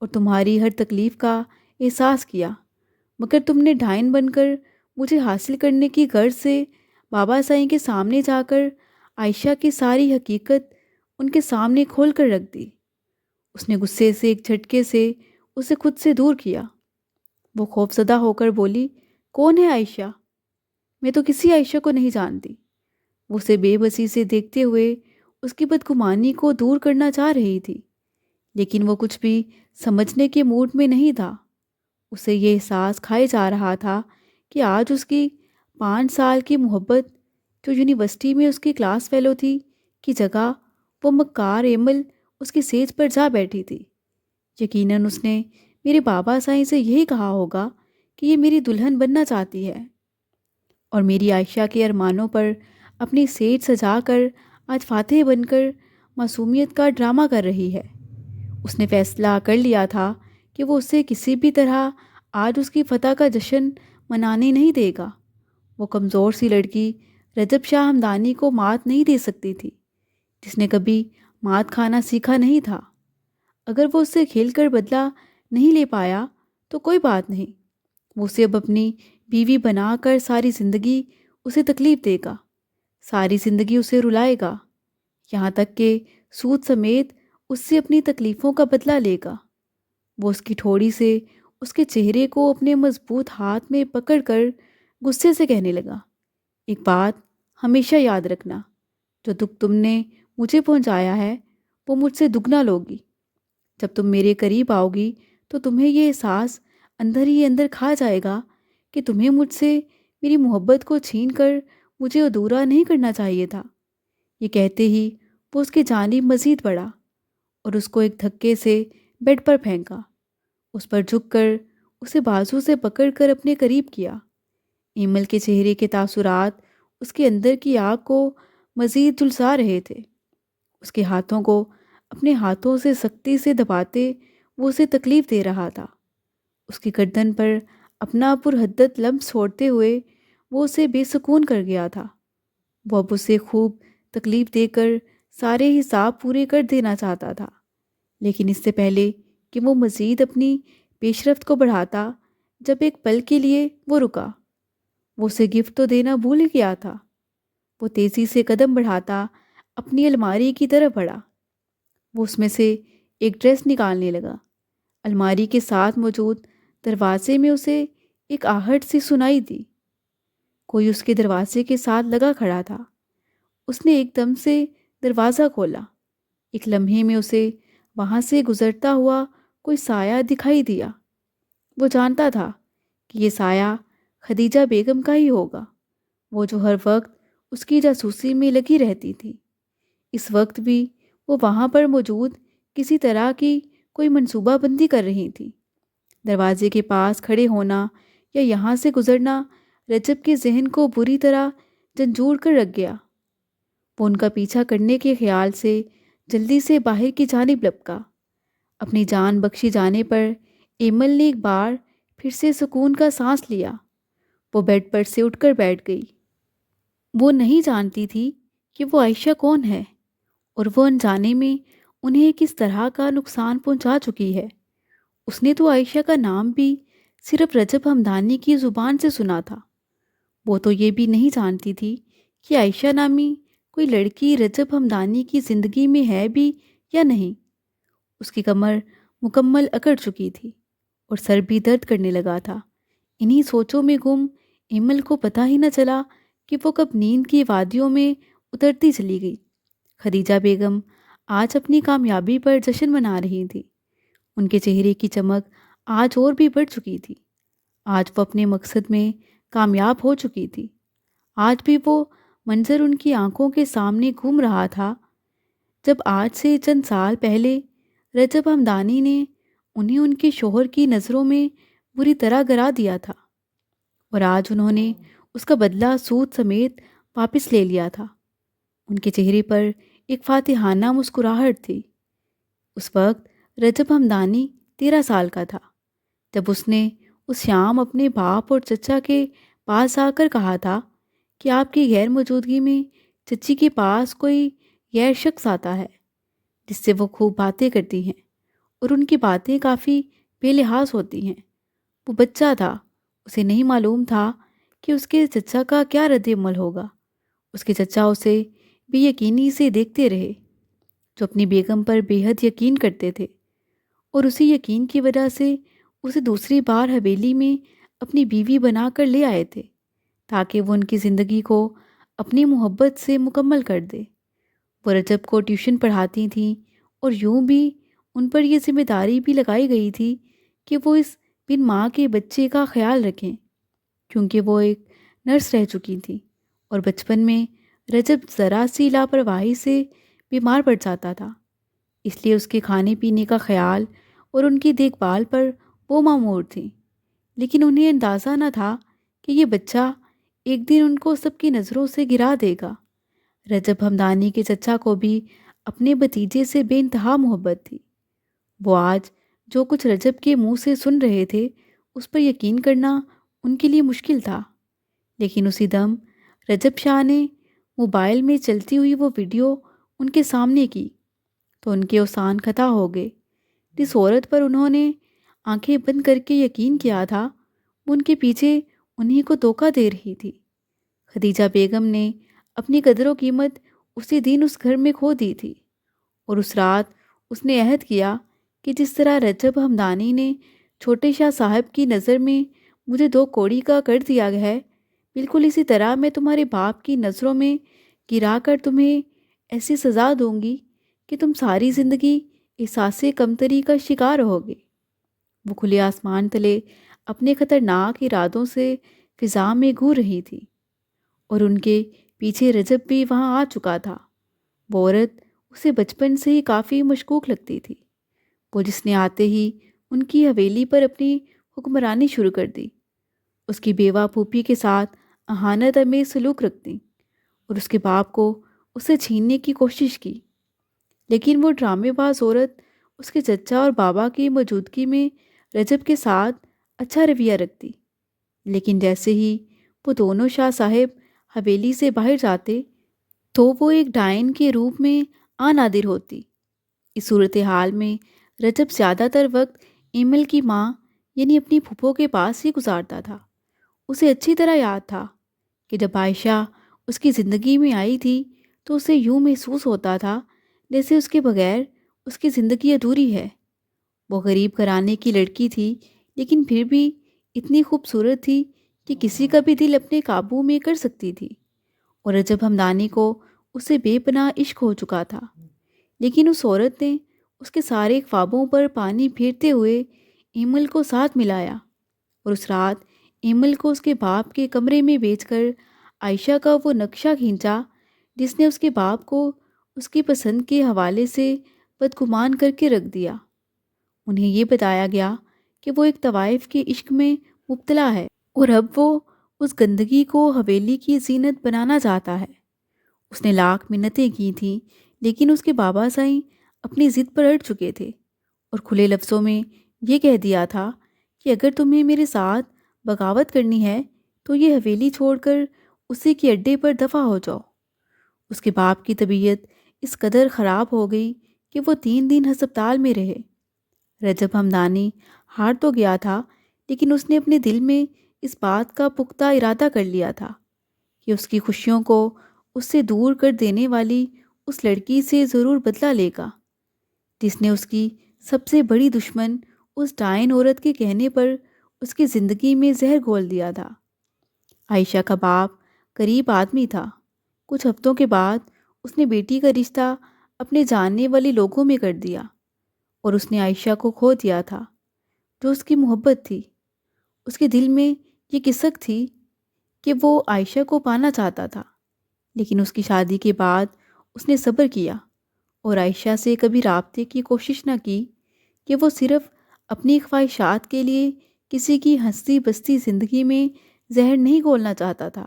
اور تمہاری ہر تکلیف کا احساس کیا، مگر تم نے ڈھائن بن کر مجھے حاصل کرنے کی غرض سے بابا سائیں کے سامنے جا کر عائشہ کی ساری حقیقت ان کے سامنے کھول کر رکھ دی۔ اس نے غصے سے ایک جھٹکے سے اسے خود سے دور کیا۔ وہ خوفزدہ ہو کر بولی، کون ہے عائشہ؟ میں تو کسی عائشہ کو نہیں جانتی۔ وہ اسے بے بسی سے دیکھتے ہوئے اس کی بدگمانی کو دور کرنا چاہ رہی تھی، لیکن وہ کچھ بھی سمجھنے کے موڈ میں نہیں تھا۔ اسے یہ احساس کھائے جا رہا تھا کہ آج اس کی 5 سال کی محبت، جو یونیورسٹی میں اس کی کلاس فیلو تھی، کی جگہ وہ مکار ایمل اس کی سیج پر جا بیٹھی تھی۔ یقیناً اس نے میرے بابا سائیں سے یہی کہا ہوگا کہ یہ میری دلہن بننا چاہتی ہے اور میری عائشہ کے ارمانوں پر اپنی سیج سجا کر آج فاتح بن کر معصومیت کا ڈرامہ کر رہی ہے۔ اس نے فیصلہ کر لیا تھا کہ وہ اسے کسی بھی طرح آج اس کی فتح کا جشن منانے نہیں دے گا۔ وہ کمزور سی لڑکی رجب شاہ ہمدانی کو مات نہیں دے سکتی تھی، جس نے کبھی مات کھانا سیکھا نہیں تھا۔ اگر وہ اسے کھیل کر بدلہ نہیں لے پایا تو کوئی بات نہیں، وہ اسے اب اپنی بیوی بنا کر ساری زندگی اسے تکلیف دے گا، ساری زندگی اسے رلائے گا، یہاں تک کہ سود سمیت اس سے اپنی تکلیفوں کا بدلہ لے گا۔ وہ اس کی ٹھوڑی سے اس کے چہرے کو اپنے مضبوط ہاتھ میں پکڑ کر غصے سے کہنے لگا، ایک بات ہمیشہ یاد رکھنا، جو دکھ تم نے مجھے پہنچایا ہے وہ مجھ سے دگنا لوگی۔ جب تم میرے قریب آؤ گی تو تمہیں یہ احساس اندر ہی اندر کھا جائے گا کہ تمہیں مجھ سے میری محبت کو چھین کر مجھے ادھورا نہیں کرنا چاہیے تھا۔ یہ کہتے ہی وہ اس کی جانب مزید بڑھا اور اس کو ایک دھکے سے بیڈ پر پھینکا، اس پر جھک کر اسے بازو سے پکڑ کر اپنے قریب کیا۔ ایمل کے چہرے کے تاثرات اس کے اندر کی آگ کو مزید جھلسا رہے تھے۔ اس کے ہاتھوں کو اپنے ہاتھوں سے سختی سے دباتے وہ اسے تکلیف دے رہا تھا۔ اس کی گردن پر اپنا پرحدت لمس چھوڑتے ہوئے وہ اسے بے سکون کر گیا تھا۔ وہ اب اسے خوب تکلیف دے کر سارے حساب پورے کر دینا چاہتا تھا، لیکن اس سے پہلے کہ وہ مزید اپنی پیش رفت کو بڑھاتا، جب ایک پل کے لیے وہ رکا۔ وہ اسے گفٹ تو دینا بھول گیا تھا۔ وہ تیزی سے قدم بڑھاتا اپنی الماری کی طرف بڑھا۔ وہ اس میں سے ایک ڈریس نکالنے لگا۔ الماری کے ساتھ موجود دروازے میں اسے ایک آہٹ سی سنائی دی۔ کوئی اس کے دروازے کے ساتھ لگا کھڑا تھا۔ اس نے ایک دم سے دروازہ کھولا۔ ایک لمحے میں اسے وہاں سے گزرتا ہوا کوئی سایہ دکھائی دیا۔ وہ جانتا تھا کہ یہ سایہ خدیجہ بیگم کا ہی ہوگا، وہ جو ہر وقت اس کی جاسوسی میں لگی رہتی تھی۔ اس وقت بھی وہ وہاں پر موجود کسی طرح کی کوئی منصوبہ بندی کر رہی تھی۔ دروازے کے پاس کھڑے ہونا یا یہاں سے گزرنا رجب کے ذہن کو بری طرح جھنجھوڑ کر رکھ گیا۔ وہ ان کا پیچھا کرنے کے خیال سے جلدی سے باہر کی جانب لپکا۔ اپنی جان بخشی جانے پر ایمل نے ایک بار پھر سے سکون کا سانس لیا۔ وہ بیڈ پر سے اٹھ کر بیٹھ گئی۔ وہ نہیں جانتی تھی کہ وہ عائشہ کون ہے اور وہ انجانے میں انہیں کس طرح کا نقصان پہنچا چکی ہے۔ اس نے تو عائشہ کا نام بھی صرف رجب ہمدانی کی زبان سے سنا تھا۔ وہ تو یہ بھی نہیں جانتی تھی کہ عائشہ نامی کوئی لڑکی رجب ہمدانی کی زندگی میں ہے بھی یا نہیں۔ اس کی کمر مکمل اکڑ چکی تھی اور سر بھی درد کرنے لگا تھا۔ انہی سوچوں میں گم ایمل کو پتہ ہی نہ چلا کہ وہ کب نیند کی وادیوں میں اترتی چلی گئی۔ خدیجہ بیگم آج اپنی کامیابی پر جشن منا رہی تھی۔ ان کے چہرے کی چمک آج اور بھی بڑھ چکی تھی۔ آج وہ اپنے مقصد میں کامیاب ہو چکی تھی۔ آج بھی وہ منظر ان کی آنکھوں کے سامنے گھوم رہا تھا جب آج سے چند سال پہلے رجب ہمدانی نے انہیں ان کے شوہر کی نظروں میں بری طرح گرا دیا تھا، اور آج انہوں نے اس کا بدلہ سود سمیت واپس لے لیا تھا۔ ان کے چہرے پر ایک فاتحانہ مسکراہٹ تھی۔ اس وقت رجب ہمدانی 13 سال کا تھا جب اس نے اس شام اپنے باپ اور چچا کے پاس آ کر کہا تھا کہ آپ کی غیر موجودگی میں چچی کے پاس کوئی غیر شخص آتا ہے جس سے وہ خوب باتیں کرتی ہیں اور ان کی باتیں کافی بے لحاظ ہوتی ہیں۔ وہ بچہ تھا، اسے نہیں معلوم تھا کہ اس کے چچا کا کیا رد عمل ہوگا۔ اس کے چچا اسے بے یقینی سے دیکھتے رہے، جو اپنی بیگم پر بے حد یقین کرتے تھے، اور اسی یقین کی وجہ سے اسے دوسری بار حویلی میں اپنی بیوی بنا کر لے آئے تھے تاکہ وہ ان کی زندگی کو اپنی محبت سے مکمل کر دے۔ وہ رجب کو ٹیوشن پڑھاتی تھیں اور یوں بھی ان پر یہ ذمہ داری بھی لگائی گئی تھی کہ وہ اس بن ماں کے بچے کا خیال رکھیں، کیونکہ وہ ایک نرس رہ چکی تھیں اور بچپن میں رجب ذرا سی لاپرواہی سے بیمار پڑ جاتا تھا۔ اس لیے اس کے کھانے پینے کا خیال اور ان کی دیکھ بھال پر وہ مامور تھیں، لیکن انہیں اندازہ نہ تھا کہ یہ بچہ ایک دن ان کو سب کی نظروں سے گرا دے گا۔ رجب ہمدانی کے چچا کو بھی اپنے بھتیجے سے بے انتہا محبت تھی۔ وہ آج جو کچھ رجب کے منہ سے سن رہے تھے اس پر یقین کرنا ان کے لیے مشکل تھا، لیکن اسی دم رجب شاہ نے موبائل میں چلتی ہوئی وہ ویڈیو ان کے سامنے کی تو ان کے اوسان خطا ہو گئے۔ جس عورت پر انہوں نے آنکھیں بند کر کے یقین کیا تھا وہ ان کے پیچھے انہی کو دھوکہ دے رہی تھی۔ خدیجہ بیگم نے اپنی قدر و قیمت اسی دن اس گھر میں کھو دی تھی، اور اس رات اس نے عہد کیا کہ جس طرح رجب ہمدانی نے چھوٹے شاہ صاحب کی نظر میں مجھے 2 کوڑی کا کر دیا ہے، بالکل اسی طرح میں تمہارے باپ کی نظروں میں گرا کر تمہیں ایسی سزا دوں گی کہ تم ساری زندگی احساس کمتری کا شکار ہوگے۔ وہ کھلے آسمان تلے اپنے خطرناک ارادوں سے فضا میں گھور رہی تھی، اور ان کے پیچھے رجب بھی وہاں آ چکا تھا۔ وہ عورت اسے بچپن سے ہی کافی مشکوک لگتی تھی، وہ جس نے آتے ہی ان کی حویلی پر اپنی حکمرانی شروع کر دی، اس کی بیوہ پھوپھی کے ساتھ اہانت آمیز سلوک رکھتی اور اس کے باپ کو اسے چھیننے کی کوشش کی۔ لیکن وہ ڈرامے باز عورت اس کے چچا اور بابا کی موجودگی میں رجب کے ساتھ اچھا رویہ رکھتی، لیکن جیسے ہی وہ دونوں شاہ صاحب حویلی سے باہر جاتے تو وہ ایک ڈائن کے روپ میں نادر ہوتی۔ اس صورتحال میں رجب زیادہ تر وقت ایمل کی ماں یعنی اپنی پھپھو کے پاس ہی گزارتا تھا۔ اسے اچھی طرح یاد تھا کہ جب عائشہ اس کی زندگی میں آئی تھی تو اسے یوں محسوس ہوتا تھا جیسے اس کے بغیر اس کی زندگی ادھوری ہے۔ وہ غریب گھرانے کی لڑکی تھی، لیکن پھر بھی اتنی خوبصورت تھی کہ کسی کا بھی دل اپنے قابو میں کر سکتی تھی، اور رجب ہمدانی کو اس سے بے پناہ عشق ہو چکا تھا۔ لیکن اس عورت نے اس کے سارے خوابوں پر پانی پھیرتے ہوئے ایمل کو ساتھ ملایا، اور اس رات ایمل کو اس کے باپ کے کمرے میں بیچ کر عائشہ کا وہ نقشہ کھینچا جس نے اس کے باپ کو اس کی پسند کے حوالے سے بدگمان کر کے رکھ دیا۔ انہیں یہ بتایا گیا کہ وہ ایک طوائف کے عشق میں مبتلا ہے اور اب وہ اس گندگی کو حویلی کی زینت بنانا چاہتا ہے۔ اس نے لاکھ منتیں کی تھیں، لیکن اس کے بابا سائیں اپنی ضد پر اڑ چکے تھے اور کھلے لفظوں میں یہ کہہ دیا تھا کہ اگر تمہیں میرے ساتھ بغاوت کرنی ہے تو یہ حویلی چھوڑ کر اسی کے اڈے پر دفع ہو جاؤ۔ اس کے باپ کی طبیعت اس قدر خراب ہو گئی کہ وہ 3 دن ہسپتال میں رہے۔ رجب ہمدانی ہار تو گیا تھا، لیکن اس نے اپنے دل میں اس بات کا پختہ ارادہ کر لیا تھا کہ اس کی خوشیوں کو اس سے دور کر دینے والی اس لڑکی سے ضرور بدلہ لے گا جس نے اس کی سب سے بڑی دشمن اس ڈائن عورت کے کہنے پر اس کی زندگی میں زہر گھول دیا تھا۔ عائشہ کا باپ غریب آدمی تھا۔ کچھ ہفتوں کے بعد اس نے بیٹی کا رشتہ اپنے جاننے والے لوگوں میں کر دیا اور اس نے عائشہ کو کھو دیا تھا، جو اس کی محبت تھی۔ اس کے دل میں یہ کسک تھی کہ وہ عائشہ کو پانا چاہتا تھا، لیکن اس کی شادی کے بعد اس نے صبر کیا اور عائشہ سے کبھی رابطے کی کوشش نہ کی کہ وہ صرف اپنی خواہشات کے لیے کسی کی ہستی بستی زندگی میں زہر نہیں گھولنا چاہتا تھا۔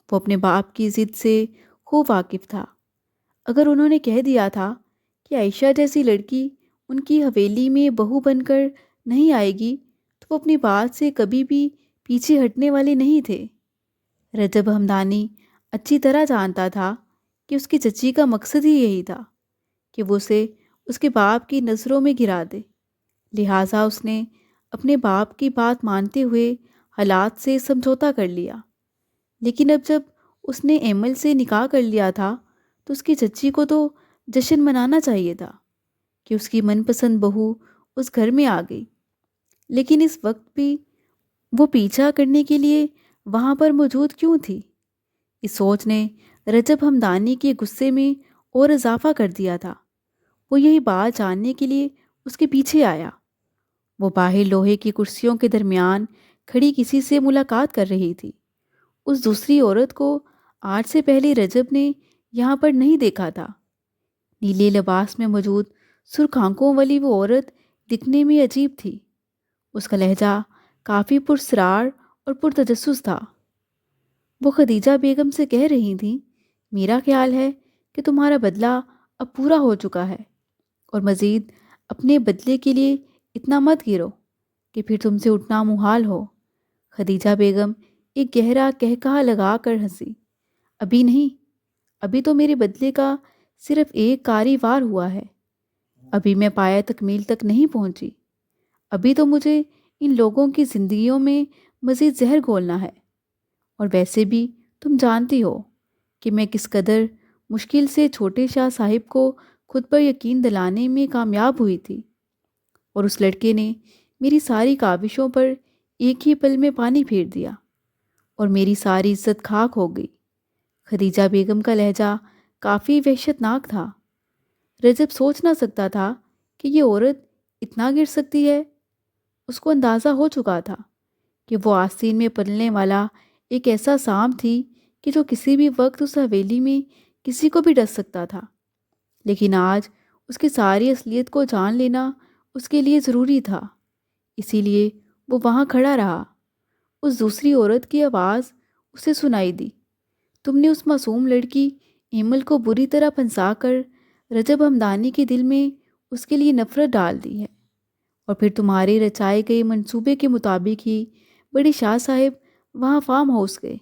وہ اپنے باپ کی ضد سے خوب واقف تھا۔ اگر انہوں نے کہہ دیا تھا کہ عائشہ جیسی لڑکی ان کی حویلی میں بہو بن کر نہیں آئے گی، تو وہ اپنی بات سے کبھی بھی پیچھے ہٹنے والے نہیں تھے۔ رجب ہمدانی اچھی طرح جانتا تھا کہ اس کی چچی کا مقصد ہی یہی تھا کہ وہ اسے اس کے باپ کی نظروں میں گرا دے، لہٰذا اس نے اپنے باپ کی بات مانتے ہوئے حالات سے سمجھوتا کر لیا۔ لیکن اب جب اس نے ایمل سے نکاح کر لیا تھا تو اس کی چچی کو تو جشن منانا چاہیے تھا کہ اس کی من پسند بہو اس گھر میں آ گئی، لیکن اس وقت بھی وہ پیچھا کرنے کے لیے وہاں پر موجود کیوں تھی؟ اس سوچ نے رجب ہمدانی کے غصے میں اور اضافہ کر دیا تھا۔ وہ یہی بات جاننے کے لیے اس کے پیچھے آیا۔ وہ باہر لوہے کی کرسیوں کے درمیان کھڑی کسی سے ملاقات کر رہی تھی۔ اس دوسری عورت کو آج سے پہلے رجب نے یہاں پر نہیں دیکھا تھا۔ نیلے لباس میں موجود سرخ آنکھوں والی وہ عورت دکھنے میں عجیب تھی۔ اس کا لہجہ کافی پرسرار اور پرتجسس تھا۔ وہ خدیجہ بیگم سے کہہ رہی تھیں، میرا خیال ہے کہ تمہارا بدلہ اب پورا ہو چکا ہے، اور مزید اپنے بدلے کے لیے اتنا مت گرو کہ پھر تم سے اٹھنا محال ہو۔ خدیجہ بیگم ایک گہرا قہقہہ لگا کر ہنسی۔ ابھی نہیں، ابھی تو میرے بدلے کا صرف ایک کاری وار ہوا ہے۔ ابھی میں پایہ تکمیل تک نہیں پہنچی۔ ابھی تو مجھے ان لوگوں کی زندگیوں میں مزید زہر گھولنا ہے، اور ویسے بھی تم جانتی ہو کہ میں کس قدر مشکل سے چھوٹے شاہ صاحب کو خود پر یقین دلانے میں کامیاب ہوئی تھی، اور اس لڑکے نے میری ساری کاوشوں پر ایک ہی پل میں پانی پھیر دیا، اور میری ساری عزت خاک ہو گئی۔ خدیجہ بیگم کا لہجہ کافی وحشت ناک تھا۔ رجب سوچ نہ سکتا تھا کہ یہ عورت اتنا گر سکتی ہے۔ اس کو اندازہ ہو چکا تھا کہ وہ آستین میں پلنے والا ایک ایسا سانپ تھی کہ جو کسی بھی وقت اس حویلی میں کسی کو بھی ڈس سکتا تھا، لیکن آج اس کی ساری اصلیت کو جان لینا اس کے لیے ضروری تھا۔ اسی لیے وہ وہاں کھڑا رہا۔ اس دوسری عورت کی آواز اسے سنائی دی، تم نے اس معصوم لڑکی ایمل کو بری طرح پھنسا کر رجب ہمدانی کے دل میں اس کے لیے نفرت ڈال دی ہے، اور پھر تمہارے رچائے گئے منصوبے کے مطابق ہی بڑے شاہ صاحب وہاں فارم ہاؤس گئے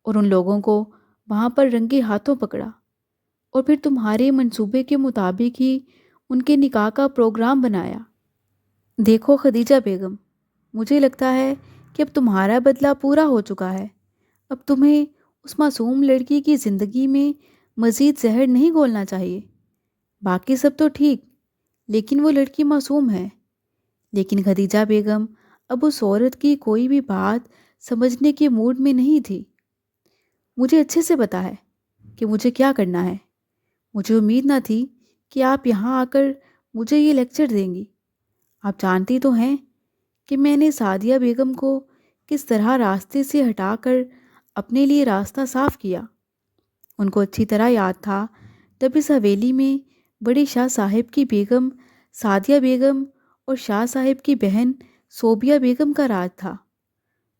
اور ان لوگوں کو وہاں پر رنگے ہاتھوں پکڑا، اور پھر تمہارے منصوبے کے مطابق ہی ان کے نکاح کا پروگرام بنایا۔ دیکھو خدیجہ بیگم، مجھے لگتا ہے کہ اب تمہارا بدلہ پورا ہو چکا ہے۔ اب تمہیں اس معصوم لڑکی کی زندگی میں مزید زہر نہیں گھولنا چاہیے۔ باقی سب تو ٹھیک، لیکن وہ لڑکی معصوم ہے۔ لیکن خدیجہ بیگم اب اس عورت کی کوئی بھی بات سمجھنے کے موڈ میں نہیں تھی۔ مجھے اچھے سے پتا ہے کہ مجھے کیا کرنا ہے۔ مجھے امید نہ تھی کہ آپ یہاں آ کر مجھے یہ لیکچر دیں گی۔ آپ جانتی تو ہیں کہ میں نے سعدیہ بیگم کو کس طرح راستے سے ہٹا کر اپنے لیے راستہ صاف کیا۔ ان کو اچھی طرح یاد تھا جب اس حویلی میں بڑے شاہ صاحب کی بیگم سعدیہ بیگم اور شاہ صاحب کی بہن صوبیہ بیگم کا راج تھا۔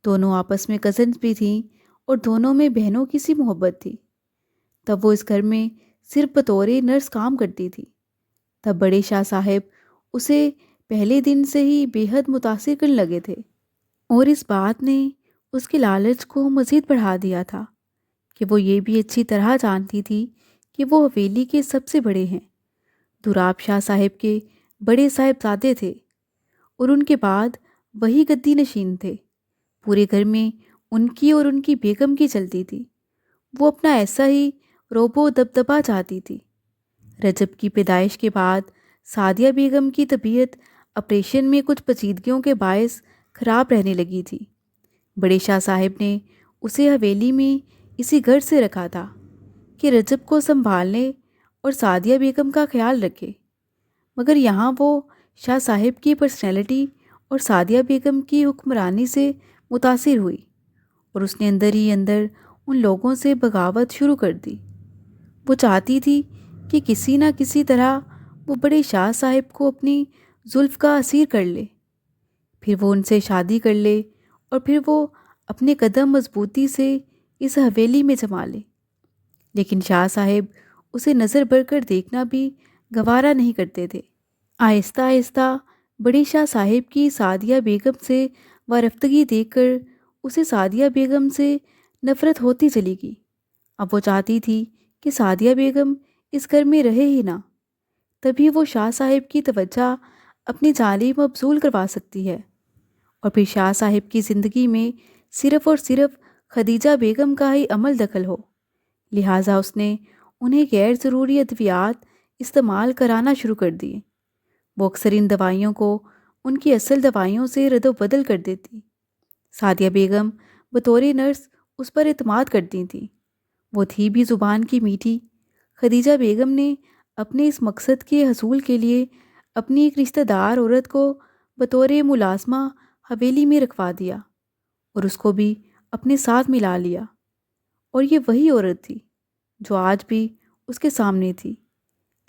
دونوں آپس میں کزنز بھی تھیں اور دونوں میں بہنوں کی سی محبت تھی۔ تب وہ اس گھر میں صرف بطور نرس کام کرتی تھی۔ تب بڑے شاہ صاحب اسے پہلے دن سے ہی بے حد متاثر کرنے لگے تھے، اور اس بات نے اس کے لالچ کو مزید بڑھا دیا تھا کہ وہ یہ بھی اچھی طرح جانتی تھی کہ وہ حویلی کے سب سے بڑے ہیں۔ دوراب شاہ صاحب کے بڑے صاحبزادے تھے، اور ان کے بعد وہی گدی نشین تھے۔ پورے گھر میں ان کی اور ان کی بیگم کی چلتی تھی۔ وہ اپنا ایسا ہی روب و دبدبا چاہتی تھی۔ رجب کی پیدائش کے بعد سعدیہ بیگم کی طبیعت آپریشن میں کچھ پیچیدگیوں کے باعث خراب رہنے لگی تھی۔ بڑے شاہ صاحب نے اسے حویلی میں اسی گھر سے رکھا تھا کہ رجب کو سنبھالنے اور سعدیہ بیگم کا خیال رکھے، مگر یہاں وہ شاہ صاحب کی پرسنالٹی اور سعدیہ بیگم کی حکمرانی سے متاثر ہوئی اور اس نے اندر ہی اندر ان لوگوں سے بغاوت شروع کر دی۔ وہ چاہتی تھی کہ کسی نہ کسی طرح وہ بڑے شاہ صاحب کو اپنی زلف کا اسیر کر لے، پھر وہ ان سے شادی کر لے اور پھر وہ اپنے قدم مضبوطی سے اس حویلی میں جما لے۔ لیکن شاہ صاحب اسے نظر بھر کر دیکھنا بھی گوارا نہیں کرتے تھے۔ آہستہ آہستہ بڑے شاہ صاحب کی سعدیہ بیگم سے وارفتگی دیکھ کر اسے سعدیہ بیگم سے نفرت ہوتی چلی گئی۔ اب وہ چاہتی تھی کہ سعدیہ بیگم اس گھر میں رہے ہی نہ، تبھی وہ شاہ صاحب کی توجہ اپنی جانب مبذول کروا سکتی ہے، اور پھر شاہ صاحب کی زندگی میں صرف اور صرف خدیجہ بیگم کا ہی عمل دخل ہو۔ لہٰذا اس نے انہیں غیر ضروری ادویات استعمال کرانا شروع کر دیے۔ وہ اکثر ان دوائیوں کو ان کی اصل دوائیوں سے رد و بدل کر دیتی۔ سعدیہ بیگم بطور نرس اس پر اعتماد کرتی تھیں۔ وہ تھی بھی زبان کی میٹھی۔ خدیجہ بیگم نے اپنے اس مقصد کے حصول کے لیے اپنی ایک رشتہ دار عورت کو بطور ملازمہ حویلی میں رکھوا دیا اور اس کو بھی اپنے ساتھ ملا لیا، اور یہ وہی عورت تھی جو آج بھی اس کے سامنے تھی،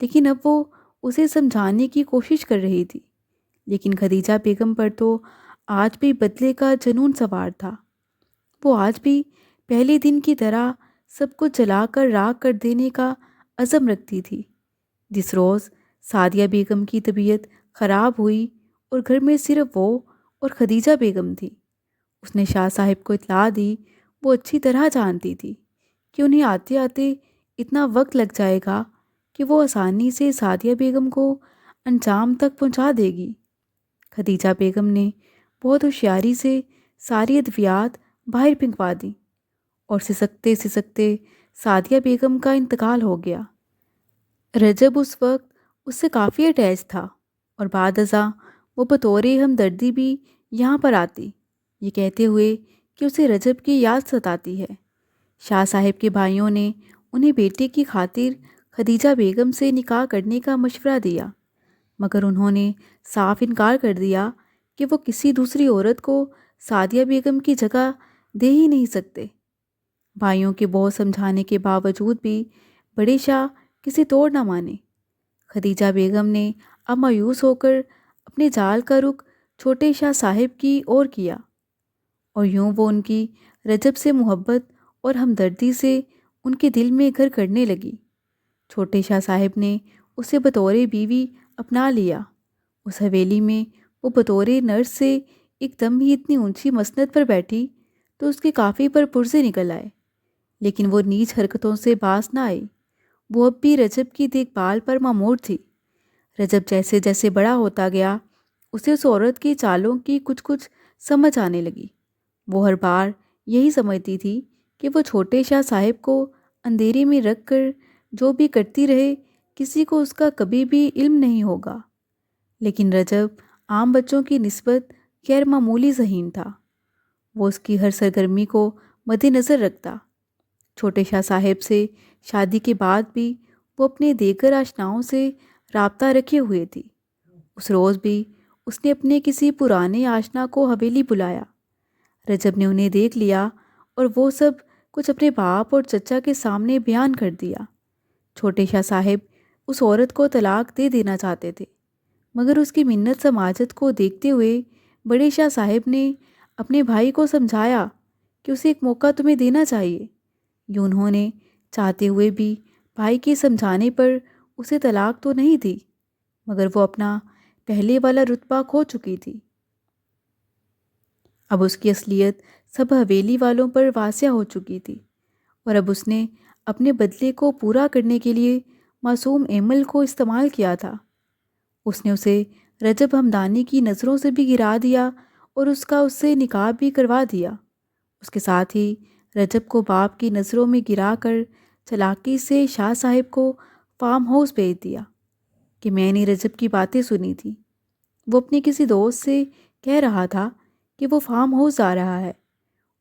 لیکن اب وہ اسے سمجھانے کی کوشش کر رہی تھی۔ لیکن خدیجہ بیگم پر تو آج بھی بدلے کا جنون سوار تھا۔ وہ آج بھی پہلے دن کی طرح سب کچھ جلا کر راکھ کر دینے کا عزم رکھتی تھی۔ جس روز سعدیہ بیگم کی طبیعت خراب ہوئی اور گھر میں صرف وہ اور خدیجہ بیگم تھی، اس نے شاہ صاحب کو اطلاع دی۔ وہ اچھی طرح جانتی تھی کہ انہیں آتے آتے اتنا وقت لگ جائے گا کہ وہ آسانی سے سعدیہ بیگم کو انجام تک پہنچا دے گی۔ خدیجہ بیگم نے بہت ہوشیاری سے ساری ادویات باہر پھینکوا دیں اور سسکتے سسکتے سعدیہ بیگم کا انتقال ہو گیا۔ رجب اس وقت اس سے کافی اٹیچ تھا اور بعد ازاں وہ بطور ہمدردی بھی یہاں پر آتی، یہ کہتے ہوئے کہ اسے رجب کی یاد ستاتی ہے۔ شاہ صاحب کے بھائیوں نے انہیں بیٹے کی خاطر خدیجہ بیگم سے نکاح کرنے کا مشورہ دیا، مگر انہوں نے صاف انکار کر دیا کہ وہ کسی دوسری عورت کو سعدیہ بیگم کی جگہ دے ہی نہیں سکتے۔ بھائیوں کے بہت سمجھانے کے باوجود بھی بڑے شاہ کسی طور نہ مانے۔ خدیجہ بیگم نے اب مایوس ہو کر اپنے جال کا رخ چھوٹے شاہ صاحب کی اور کیا، اور یوں وہ ان کی رجب سے محبت اور ہمدردی سے ان کے دل میں گھر کرنے لگی۔ چھوٹے شاہ صاحب نے اسے بطور بیوی اپنا لیا۔ اس حویلی میں وہ بطور نرس سے ایک دم ہی اتنی اونچی مسند پر بیٹھی تو اس کے کافی پر پرزے نکل آئے، لیکن وہ نیچ حرکتوں سے باز نہ آئی۔ وہ اب بھی رجب کی دیکھ بھال پر مامور تھی۔ رجب جیسے جیسے بڑا ہوتا گیا اسے اس عورت کی چالوں کی کچھ کچھ سمجھ آنے لگی۔ وہ ہر بار یہی سمجھتی تھی کہ وہ چھوٹے شاہ صاحب کو اندھیرے میں رکھ کر جو بھی کرتی رہے کسی کو اس کا کبھی بھی علم نہیں ہوگا، لیکن رجب عام بچوں کی نسبت غیر معمولی ذہین تھا۔ وہ اس کی ہر سرگرمی کو مد نظر رکھتا۔ چھوٹے شاہ صاحب سے شادی کے بعد بھی وہ اپنے دیگر آشناؤں سے رابطہ رکھے ہوئے تھی۔ اس روز بھی اس نے اپنے کسی پرانے آشنا کو حویلی بلایا۔ رجب نے انہیں دیکھ لیا اور وہ سب کچھ اپنے باپ اور چچا کے سامنے بیان کر دیا۔ چھوٹے شاہ صاحب اس عورت کو طلاق دے دینا چاہتے تھے، مگر اس کی منت سماجت کو دیکھتے ہوئے بڑے شاہ صاحب نے اپنے بھائی کو سمجھایا کہ اسے ایک موقع تمہیں دینا چاہیے۔ یوں انہوں نے چاہتے ہوئے بھی بھائی کے سمجھانے پر اسے طلاق تو نہیں دی، مگر وہ اپنا پہلے والا رتبہ کھو چکی تھی۔ اب اس کی اصلیت سب حویلی والوں پر واضح ہو چکی تھی، اور اب اس نے اپنے بدلے کو پورا کرنے کے لیے معصوم ایمل کو استعمال کیا تھا۔ اس نے اسے رجب ہمدانی کی نظروں سے بھی گرا دیا اور اس سے نکاح بھی کروا دیا۔ اس کے ساتھ ہی رجب کو باپ کی نظروں میں گرا کر چلاکی سے شاہ صاحب کو فارم ہاؤس بھیج دیا۔ کہ میں نے رجب کی باتیں سنی تھی۔ وہ اپنے کسی دوست سے کہہ رہا تھا کہ وہ فارم ہاؤس جا رہا ہے،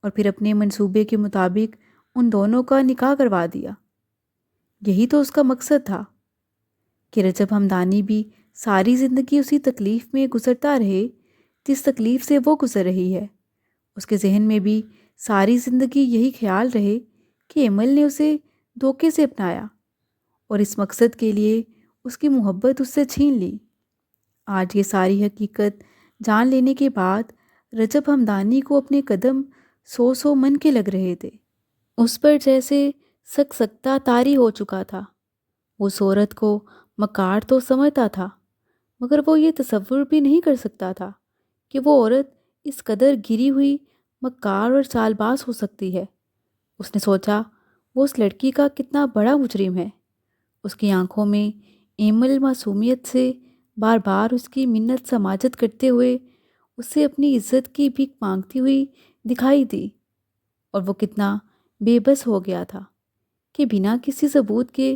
اور پھر اپنے منصوبے کے مطابق ان دونوں کا نکاح کروا دیا۔ یہی تو اس کا مقصد تھا کہ رجب ہمدانی بھی ساری زندگی اسی تکلیف میں گزرتا رہے جس تکلیف سے وہ گزر رہی ہے۔ اس کے ذہن میں بھی ساری زندگی یہی خیال رہے کہ ایمل نے اسے دھوکے سے اپنایا اور اس مقصد کے لیے اس کی محبت اس سے چھین لی۔ آج یہ ساری حقیقت جان لینے کے بعد رجب ہمدانی کو اپنے قدم سو سو من کے لگ رہے تھے۔ اس پر جیسے سکسکتا طاری ہو چکا تھا۔ وہ اس عورت کو مکار تو سمجھتا تھا، مگر وہ یہ تصور بھی نہیں کر سکتا تھا کہ وہ عورت اس قدر گری ہوئی مکار اور چال باز ہو سکتی ہے۔ اس نے سوچا وہ اس لڑکی کا کتنا بڑا مجرم ہے۔ اس کی آنکھوں میں ایمل معصومیت سے بار بار اس کی منت سماجت کرتے ہوئے اسے اپنی عزت کی بھیک مانگتی ہوئی دکھائی دی، اور وہ کتنا بے بس ہو گیا تھا کہ بنا کسی ثبوت کے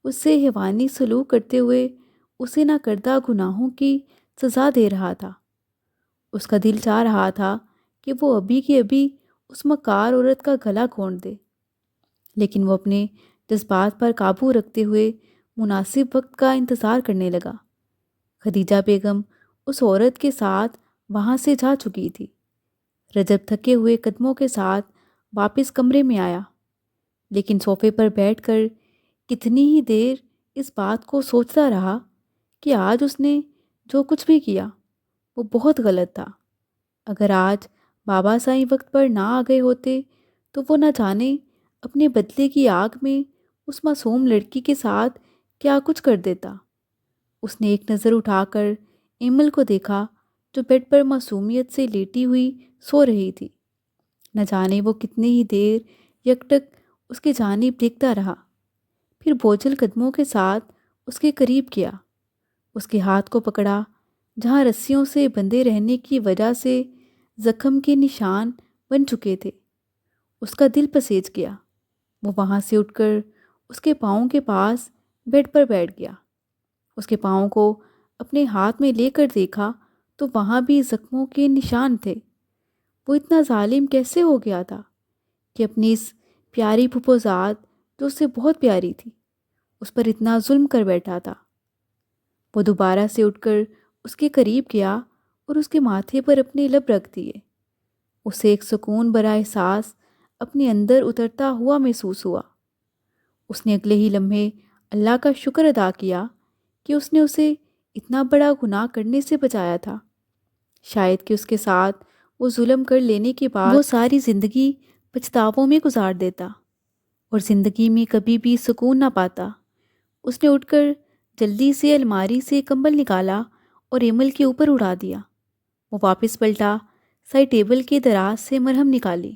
اس سے حیوانی سلوک کرتے ہوئے اسے نہ کردہ گناہوں کی سزا دے رہا تھا۔ اس کا دل چاہ رہا تھا کہ وہ ابھی کی ابھی اس مکار عورت کا گلا گھونٹ دے، لیکن وہ اپنے جذبات پر قابو رکھتے ہوئے مناسب وقت کا انتظار کرنے لگا۔ خدیجہ بیگم اس عورت کے ساتھ وہاں سے جا چکی تھی۔ رجب تھکے ہوئے قدموں کے ساتھ واپس کمرے میں آیا، لیکن صوفے پر بیٹھ کر کتنی ہی دیر اس بات کو سوچتا رہا کہ آج اس نے جو کچھ بھی کیا وہ بہت غلط تھا۔ اگر آج بابا سائیں وقت پر نہ آ گئے ہوتے تو وہ نہ جانے اپنے بدلے کی آگ میں اس معصوم لڑکی کے ساتھ کیا کچھ کر دیتا۔ اس نے ایک نظر اٹھا کر ایمل کو دیکھا جو بیڈ پر معصومیت سے لیٹی ہوئی سو رہی تھی۔ نہ جانے وہ کتنی ہی دیر یکٹک اس کی جانب دیکھتا رہا، پھر بوجھل قدموں کے ساتھ اس کے قریب گیا، اس کے ہاتھ کو پکڑا جہاں رسیوں سے بندھے رہنے کی وجہ سے زخم کے نشان بن چکے تھے۔ اس کا دل پسیج گیا۔ وہ وہاں سے اٹھ کر اس کے پاؤں کے پاس بیڈ پر بیٹھ گیا۔ اس کے پاؤں کو اپنے ہاتھ میں لے کر دیکھا تو وہاں بھی زخموں کے نشان تھے۔ وہ اتنا ظالم کیسے ہو گیا تھا کہ اپنی اس پیاری پھپھوزاد جو اس سے بہت پیاری تھی اس پر اتنا ظلم کر بیٹھا تھا۔ وہ دوبارہ سے اٹھ کر اس کے قریب گیا اور اس کے ماتھے پر اپنے لب رکھ دیے۔ اسے ایک سکون بھرا احساس اپنے اندر اترتا ہوا محسوس ہوا۔ اس نے اگلے ہی لمحے اللہ کا شکر ادا کیا کہ اس نے اسے اتنا بڑا گناہ کرنے سے بچایا تھا۔ شاید کہ اس کے ساتھ وہ ظلم کر لینے کے بعد وہ ساری زندگی پچھتاووں میں گزار دیتا اور زندگی میں کبھی بھی سکون نہ پاتا۔ اس نے اٹھ کر جلدی سے الماری سے کمبل نکالا اور ایمل کے اوپر اڑا دیا۔ وہ واپس پلٹا، سائڈ ٹیبل کے دراز سے مرہم نکالی۔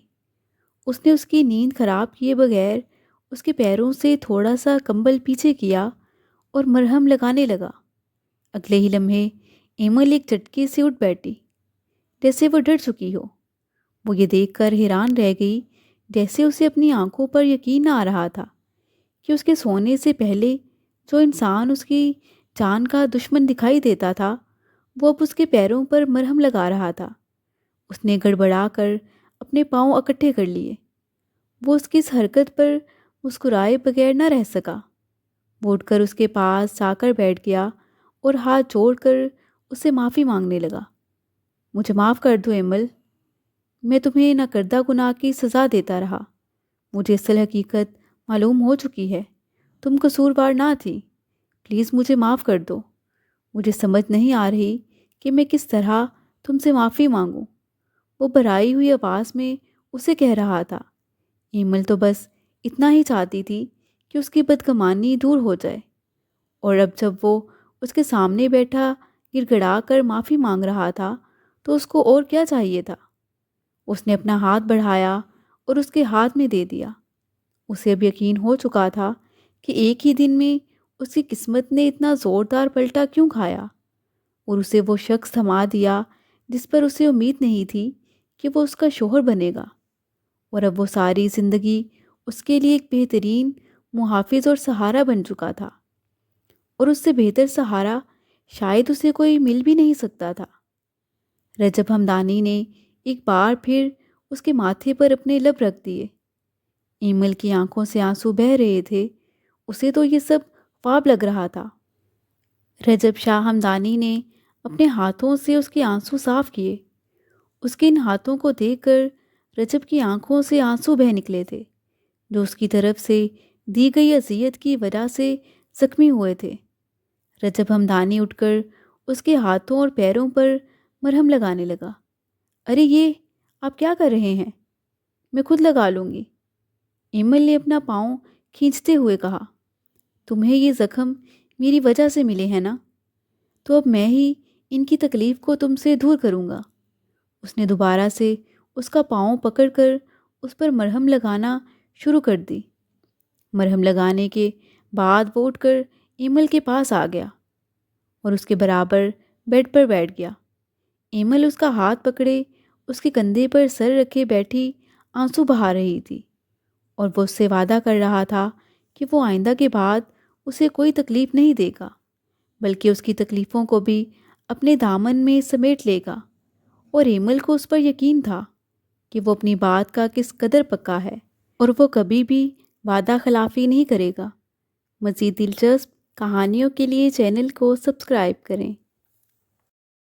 اس نے اس کی نیند خراب کیے بغیر اس کے پیروں سے تھوڑا سا کمبل پیچھے کیا اور مرہم لگانے لگا۔ اگلے ہی لمحے ایمل ایک جھٹکے سے اٹھ بیٹھی، جیسے وہ ڈر چکی ہو۔ وہ یہ دیکھ کر حیران رہ گئی جیسے اسے اپنی آنکھوں پر یقین نہ آ رہا تھا کہ اس کے سونے سے پہلے جو انسان اس کی جان کا دشمن دکھائی دیتا تھا وہ اب اس کے پیروں پر مرہم لگا رہا تھا۔ اس نے گڑبڑا کر اپنے پاؤں اکٹھے کر لیے۔ وہ اس کی اس حرکت پر مسکرائے بغیر نہ رہ سکا۔ وہ اٹھ کر اس کے پاس جا کر بیٹھ گیا اور ہاتھ جوڑ کر اس سے معافی مانگنے لگا۔ مجھے معاف کر دو ایمل، میں تمہیں نہ کردہ گناہ کی سزا دیتا رہا۔ مجھے اصل حقیقت معلوم ہو چکی ہے، تم قصوروار نہ تھی، پلیز مجھے معاف کر دو۔ مجھے سمجھ نہیں آ رہی کہ میں کس طرح تم سے معافی مانگوں۔ وہ بھرائی ہوئی آواز میں اسے کہہ رہا تھا۔ ایمل تو بس اتنا ہی چاہتی تھی کہ اس کی بدگمانی دور ہو جائے، اور اب جب وہ اس کے سامنے بیٹھا گڑ گڑا کر معافی مانگ رہا تھا تو اس کو اور کیا چاہیے تھا۔ اس نے اپنا ہاتھ بڑھایا اور اس کے ہاتھ میں دے دیا۔ اسے اب یقین ہو چکا تھا کہ ایک ہی دن میں اس کی قسمت نے اتنا زوردار پلٹا کیوں کھایا، اور اسے وہ شخص تھما دیا جس پر اسے امید نہیں تھی کہ وہ اس کا شوہر بنے گا، اور اب وہ ساری زندگی اس کے لیے ایک بہترین محافظ اور سہارا بن چکا تھا۔ اور اس سے بہتر سہارا شاید اسے کوئی مل بھی نہیں سکتا تھا۔ رجب ہمدانی نے ایک بار پھر اس کے ماتھے پر اپنے لب رکھ دیے۔ ایمل کی آنکھوں سے آنسو بہہ رہے تھے، اسے تو یہ سب خواب لگ رہا تھا۔ رجب شاہ ہمدانی نے اپنے ہاتھوں سے اس کے آنسو صاف کیے۔ اس کے ان ہاتھوں کو دیکھ کر رجب کی آنکھوں سے آنسو بہہ نکلے تھے، جو اس کی طرف سے دی گئی اذیت کی وجہ سے زخمی ہوئے تھے۔ رجب ہمدانی اٹھ کر اس کے ہاتھوں اور پیروں پر مرہم لگانے لگا۔ ارے یہ آپ کیا کر رہے ہیں؟ میں خود لگا لوں گی، ایمل نے اپنا پاؤں کھینچتے ہوئے کہا۔ تمہیں یہ زخم میری وجہ سے ملے ہیں نا، تو اب میں ہی ان کی تکلیف کو تم سے دور کروں گا۔ اس نے دوبارہ سے اس کا پاؤں پکڑ کر اس پر مرہم لگانا شروع کر دی۔ مرہم لگانے کے بعد وہ اٹھ کر ایمل کے پاس آ گیا اور اس کے برابر بیڈ پر بیٹھ گیا۔ ایمل اس کا ہاتھ پکڑے اس کے کندھے پر سر رکھے بیٹھی آنسو بہا رہی تھی، اور وہ اس سے وعدہ کر رہا تھا کہ وہ آئندہ کے بعد اسے کوئی تکلیف نہیں دے گا، بلکہ اس کی تکلیفوں کو بھی اپنے دامن میں سمیٹ لے گا۔ اور ایمل کو اس پر یقین تھا کہ وہ اپنی بات کا کس قدر پکا ہے، اور وہ کبھی بھی وعدہ خلافی نہیں کرے گا۔ مزید دلچسپ کہانیوں کے لیے چینل کو سبسکرائب کریں۔